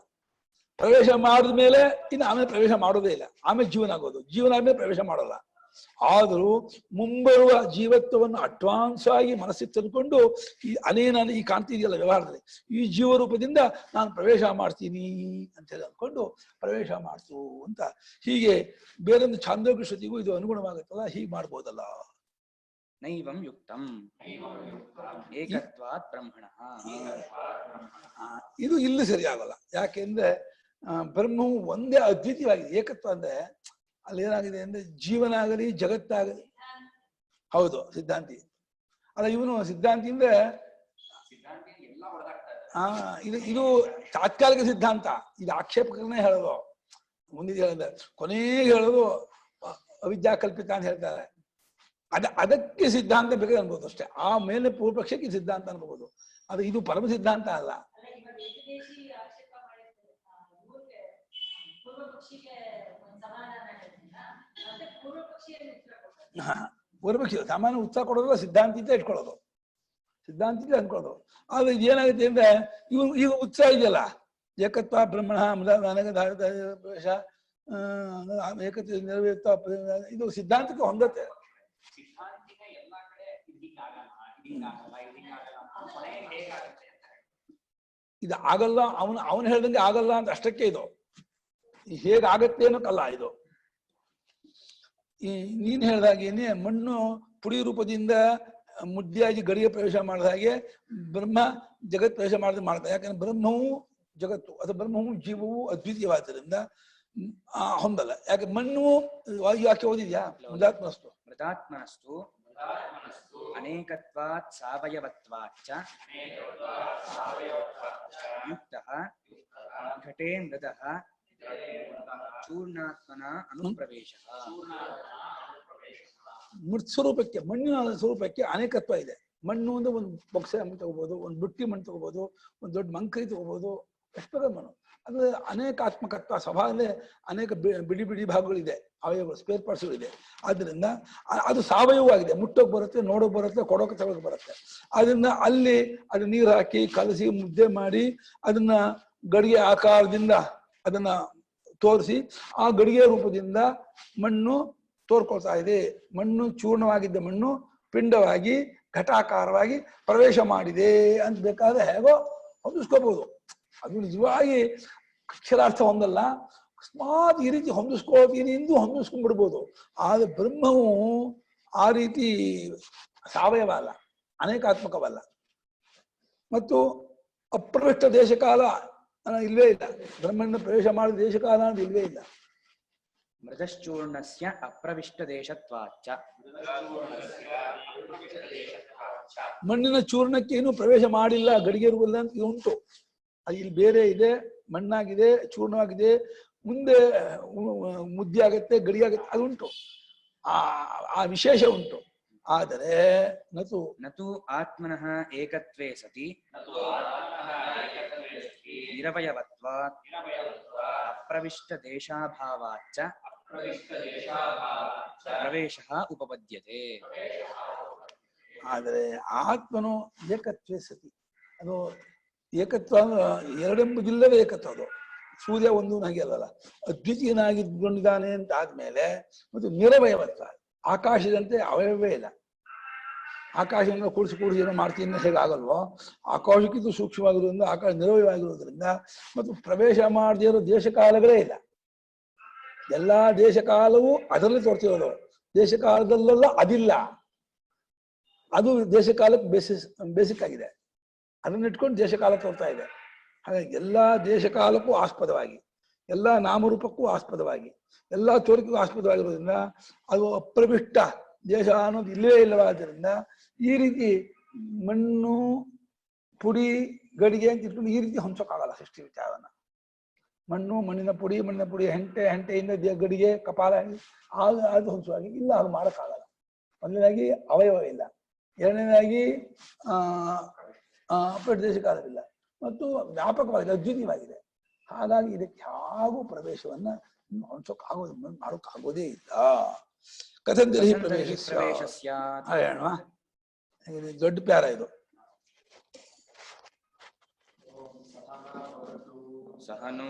ಪ್ರವೇಶ ಮಾಡಿದ್ಮೇಲೆ ಇನ್ನು ಆಮೇಲೆ ಪ್ರವೇಶ ಮಾಡೋದೇ ಇಲ್ಲ, ಆಮೇಲೆ ಜೀವನ ಆಗೋದು, ಜೀವನ ಆದ್ಮೇಲೆ ಪ್ರವೇಶ ಮಾಡೋಲ್ಲ. ಆದರೂ ಮುಂಬರುವ ಜೀವತ್ವವನ್ನು ಅಡ್ವಾನ್ಸ್ ಆಗಿ ಮನಸ್ಸಿಗೆ ತಂದುಕೊಂಡು ಈ ಅನೇನ ಈ ಕಾಣ್ತಿ ಇದೆಯಲ್ಲ ವ್ಯವಹಾರದಲ್ಲಿ, ಈ ಜೀವರೂಪದಿಂದ ನಾನು ಪ್ರವೇಶ ಮಾಡ್ತೀನಿ ಅಂತ ಹೇಳಿ ಅಂದ್ಕೊಂಡು ಪ್ರವೇಶ ಮಾಡ್ತು ಅಂತ. ಹೀಗೆ ಬೇರೊಂದು ಛಾಂದೋಗ್ಯ ಶ್ರುತಿಗೂ ಇದು ಅನುಗುಣವಾಗುತ್ತಲ್ಲ, ಹೀಗೆ ಮಾಡ್ಬೋದಲ್ಲ. ನೈವಂ ಯುಕ್ತಂ ಏಕತ್ವಾತ್ ಬ್ರಹ್ಮಣಃ. ಇದು ಇಲ್ಲಿ ಸರಿಯಾಗಲ್ಲ. ಯಾಕೆಂದ್ರೆ ಬ್ರಹ್ಮವು ಒಂದೇ ಅದ್ವಿತೀಯವಾಗಿದೆ. ಏಕತ್ವ ಅಂದ್ರೆ ಅಲ್ಲಿ ಏನಾಗಿದೆ ಅಂದ್ರೆ ಜೀವನ ಆಗಲಿ ಜಗತ್ತಾಗಲಿ, ಹೌದು ಸಿದ್ಧಾಂತಿ ಅಲ್ಲ ಇವನು ಸಿದ್ಧಾಂತಿ ಅಂದ್ರೆ ಇದು ತಾತ್ಕಾಲಿಕ ಸಿದ್ಧಾಂತ, ಇದು ಆಕ್ಷೇಪಕರನ್ನೇ ಹೇಳೋದು. ಮುಂದಿನ ಹೇಳಿದ್ರೆ ಕೊನೆಗೆ ಹೇಳೋದು ಅವಿದ್ಯಾ ಕಲ್ಪಿತ ಅಂತ ಹೇಳ್ತಾರೆ. ಅದಕ್ಕೆ ಸಿದ್ಧಾಂತ ಬೇಕಾದ್ರೆ ಅನ್ಬೋದು ಅಷ್ಟೇ. ಆ ಮೇಲೆ ಪೂರ್ವಪಕ್ಷಕ್ಕೆ ಸಿದ್ಧಾಂತ ಅನ್ಬೋದು. ಅದು ಇದು ಪರಮ ಸಿದ್ಧಾಂತ ಅಲ್ಲ. ಪೂರ್ವಪಕ್ಷಿ ಸಾಮಾನ್ಯ ಉತ್ಸಾಹ ಕೊಡೋದು ಸಿದ್ಧಾಂತಿ ಅಂತ ಇಟ್ಕೊಳ್ಳೋದು, ಸಿದ್ಧಾಂತಿ ಅನ್ಕೊಳ್ಳೋದು. ಆದ್ರೆ ಇದೇನಾಗುತ್ತೆ ಅಂದ್ರೆ ಈಗ ಉತ್ಸಾಹ ಇದೆಯಲ್ಲ, ಏಕತ್ವ ಬ್ರಹ್ಮಣ ಪ್ರವೇಶ ಏಕತ್ವ ನೆರವೇರ್ತ, ಇದು ಸಿದ್ಧಾಂತಕ್ಕೆ ಹೊಂದತ್ತೆ. ಇದು ಆಗಲ್ಲ, ಅವನು ಹೇಳ್ದಂಗೆ ಆಗಲ್ಲ ಅಂತ ಅಷ್ಟಕ್ಕೆ ಇದು ಹೇಗಾಗತ್ತೆ ಅನ್ನೋಕ್ಕಲ್ಲ ಇದು. ಈ ನೀನ್ ಹೇಳ್ದಾಗೇನೆ ಮಣ್ಣು ಪುಡಿ ರೂಪದಿಂದ ಮುದ್ದಿಯಾಗಿ ಗಡಿಗೆ ಪ್ರವೇಶ ಮಾಡಿದ ಹಾಗೆ ಬ್ರಹ್ಮ ಜಗತ್ ಪ್ರವೇಶ ಮಾಡ್ತಾರೆ. ಯಾಕಂದ್ರೆ ಬ್ರಹ್ಮವು ಜಗತ್ತು ಅಥವಾ ಬ್ರಹ್ಮವು ಜೀವವು ಅದ್ವಿತೀಯವಾದ್ದರಿಂದ ಹೊಂದಲ್ಲ. ಯಾಕೆ ಮಣ್ಣು ಯಾಕೆ ಓದಿದ್ಯಾ? ಮೃದಾತ್ಮನಸ್ತು ಮೃದಾತ್ಮನಸ್ತು ಅನೇಕತ್ವಾತ್ ಸಾವಯವತ್ವಾಚ್ಚ ಯುಕ್ತಃ ಘಟೇ ಮೃದಃ ಚೂರ್ಣಾತ್ಮನ ಅನುಪ್ರವೇಶಃ. ಮೃತ್ ಸ್ವರೂಪಕ್ಕೆ, ಮಣ್ಣಿನ ಸ್ವರೂಪಕ್ಕೆ ಅನೇಕತ್ವ ಇದೆ. ಮಣ್ಣು ಅಂದ್ರೆ ಒಂದು ಬೊಕ್ಸೆ ಮಣ್ಣು ತಗೋಬಹುದು, ಒಂದು ಬುಟ್ಟಿ ಮಣ್ಣು ತಗೋಬಹುದು, ಒಂದು ದೊಡ್ಡ ಮಂಕರಿ ತಗೋಬಹುದು, ಎಷ್ಟು ಮಣ್ಣು. ಅದು ಅನೇಕಾತ್ಮಕತ್ವ ಸ್ವಭಾವದಲ್ಲೇ ಅನೇಕ ಬಿಡಿ ಬಿಡಿ ಭಾಗಗಳಿದೆ, ಅವಯವಗಳು, ಸ್ಪೇರ್ ಪಾರ್ಟ್ಸ್ಗಳಿದೆ. ಆದ್ರಿಂದ ಅದು ಸಾವಯವವಾಗಿದೆ. ಮುಟ್ಟೋಕ್ ಬರುತ್ತೆ, ನೋಡೋಕ್ ಬರುತ್ತೆ, ಕೊಡೋಕೆ ತಗೋಕ್ ಬರುತ್ತೆ. ಅದರಿಂದ ಅಲ್ಲಿ ಅದು ನೀರು ಹಾಕಿ ಕಲಸಿ ಮುದ್ದೆ ಮಾಡಿ ಅದನ್ನ ಗಡಿಗೆ ಆಕಾರದಿಂದ ಅದನ್ನ ತೋರಿಸಿ ಆ ಗಡಿಗೆ ರೂಪದಿಂದ ಮಣ್ಣು ತೋರ್ಕೊಳ್ತಾ ಇದೆ. ಮಣ್ಣು ಚೂರ್ಣವಾಗಿದ್ದ ಮಣ್ಣು ಪಿಂಡವಾಗಿ ಘಟಾಕಾರವಾಗಿ ಪ್ರವೇಶ ಮಾಡಿದೆ ಅಂತ ಬೇಕಾದ್ರೆ ಹೇಗೋ ಹೊಂದಿಸ್ಕೋಬಹುದು. ಅದು ನಿಜವಾಗಿ ಅಕ್ಷರಾರ್ಥ ಹೊಂದಲ್ಲ, ಅಕಸ್ಮಾತ್ ಈ ರೀತಿ ಹೊಂದಿಸ್ಕೋತೀನಿ ಎಂದು ಹೊಂದಿಸ್ಕೊಂಡ್ಬಿಡ್ಬೋದು. ಆದ್ರೆ ಬ್ರಹ್ಮವು ಆ ರೀತಿ ಸಾವಯವ ಅಲ್ಲ, ಅನೇಕಾತ್ಮಕವಲ್ಲ. ಮತ್ತು ಅಪ್ರವಿಷ್ಟ ದೇಶಕಾಲ ಇಲ್ವೇ ಇಲ್ಲ. ಬ್ರಹ್ಮನ ಪ್ರವೇಶ ಮಾಡಿದ ದೇಶಕಾಲ ಅಂತ ಇಲ್ವೇ ಇಲ್ಲ. ಮೃದಶ್ಚೂರ್ಣಸ್ಯ ಅಪ್ರವಿಷ್ಟ ದೇಶತ್ವಾಚ್ಚ. ಮಣ್ಣಿನ ಚೂರ್ಣಕ್ಕೆ ಏನು ಪ್ರವೇಶ ಮಾಡಿಲ್ಲ, ಗಡಿಗೆ ರೂಪಲ್ಲ ಅಂತ ಉಂಟು. ಅದು ಇಲ್ಲಿ ಬೇರೆ ಇದೆ, ಮಣ್ಣಾಗಿದೆ, ಚೂರ್ಣವಾಗಿದೆ, ಮುಂದೆ ಮುದ್ದೆ ಆಗತ್ತೆ, ಗಡಿ ಆಗತ್ತೆ, ಅದು ಉಂಟು. ಆ ವಿಶೇಷ ಉಂಟು. ಆದರೆ ನತು ಆತ್ಮನಃ ಏಕತ್ವೇ ಸತಿ ನಿರವಯವತ್ವಾತ್ ಅಪ್ರವಿಷ್ಟ ದೇಶಾಭಾವಾಚ್ಚ ಪ್ರವೇಶಃ ಉಪಪದ್ಯತೆ. ಆದರೆ ಆತ್ಮನು ಏಕತ್ವೇ ಸತಿ. ಅದು ಏಕತ್ವ ಎರಡೆಂಬುದಿಲ್ಲವೇ ಏಕತ್ವ. ಅದು ಸೂರ್ಯ ಒಂದು ಹಾಗೆ ಅಲ್ಲಲ್ಲ, ಅದ್ವಿತೀಯನಾಗಿದ್ದಾನೆ ಅಂತ ಆದ್ಮೇಲೆ ಮತ್ತು ನಿರವಯವತ್ವ, ಆಕಾಶದಂತೆ ಅವಯವೇ ಇಲ್ಲ. ಆಕಾಶವನ್ನು ಕೂಡಿಸಿ ಏನೋ ಮಾಡ್ತೀನಿ ಹೇಗಾಗಲ್ವೋ, ಆಕಾಶಕ್ಕಿಂತ ಸೂಕ್ಷ್ಮವಾಗಿರೋದ್ರಿಂದ ಆಕಾಶ ನಿರವಯವಾಗಿರೋದ್ರಿಂದ ಮತ್ತು ಪ್ರವೇಶ ಮಾಡದೇ ಇರೋ ದೇಶಕಾಲಗಳೇ ಇಲ್ಲ. ಎಲ್ಲಾ ದೇಶಕಾಲವೂ ಅದರಲ್ಲಿ ತೋರ್ತಿರೋದು, ದೇಶಕಾಲದಲ್ಲೆಲ್ಲ ಅದಿಲ್ಲ. ಅದು ದೇಶಕಾಲಕ್ಕೆ ಬೇಸಿಕ್ ಆಗಿದೆ, ಅದನ್ನ ಇಟ್ಕೊಂಡು ದೇಶಕಾಲ ತೋರ್ತಾ ಇದೆ. ಹಾಗಾಗಿ ಎಲ್ಲಾ ದೇಶಕಾಲಕ್ಕೂ ಆಸ್ಪದವಾಗಿ, ಎಲ್ಲಾ ನಾಮರೂಪಕ್ಕೂ ಆಸ್ಪದವಾಗಿ, ಎಲ್ಲಾ ತೋರಿಕೆಗೂ ಆಸ್ಪದವಾಗಿರೋದ್ರಿಂದ ಅದು ಅಪ್ರವಿಷ್ಟ ದೇಶ ಅನ್ನೋದು ಇಲ್ಲವೇ ಇಲ್ಲವಾದ್ದರಿಂದ ಈ ರೀತಿ ಮಣ್ಣು ಪುಡಿ ಗಡಿಗೆ ಅಂತ ಇಟ್ಕೊಂಡು ಈ ರೀತಿ ಹೊಂಚೋಕ್ಕಾಗಲ್ಲ ಸೃಷ್ಟಿ ವಿಚಾರವನ್ನ. ಮಣ್ಣು, ಮಣ್ಣಿನ ಪುಡಿ, ಹೆಂಟೆಯಿಂದ ಗಡಿಗೆ, ಕಪಾಲ ಅದು ಹೊಂಚುವಾಗಿ ಇಲ್ಲ, ಅದು ಮಾಡೋಕ್ಕಾಗಲ್ಲ. ಮೊದಲನೇದಾಗಿ ಅವಯವ ಇಲ್ಲ, ಎರಡನೇದಾಗಿ ದೇಶಕಾಲವಿಲ್ಲ, ಮತ್ತು ವ್ಯಾಪಕವಾಗಿದೆ, ಅದ್ವಿತೀಯವಾಗಿದೆ. ಹಾಗಾಗಿ ಇದಕ್ಕೆ ಯಾವ ಪ್ರವೇಶವನ್ನ ಮಾಡೋಕ್ಕಾಗೋದೇ ಇಲ್ಲ. ಕಥಂತರಿ ಪ್ರವೇಶ ಹೇಳೋಣ. ದೊಡ್ಡ ಪ್ಯಾರ ಇದು. ಸಹನೋ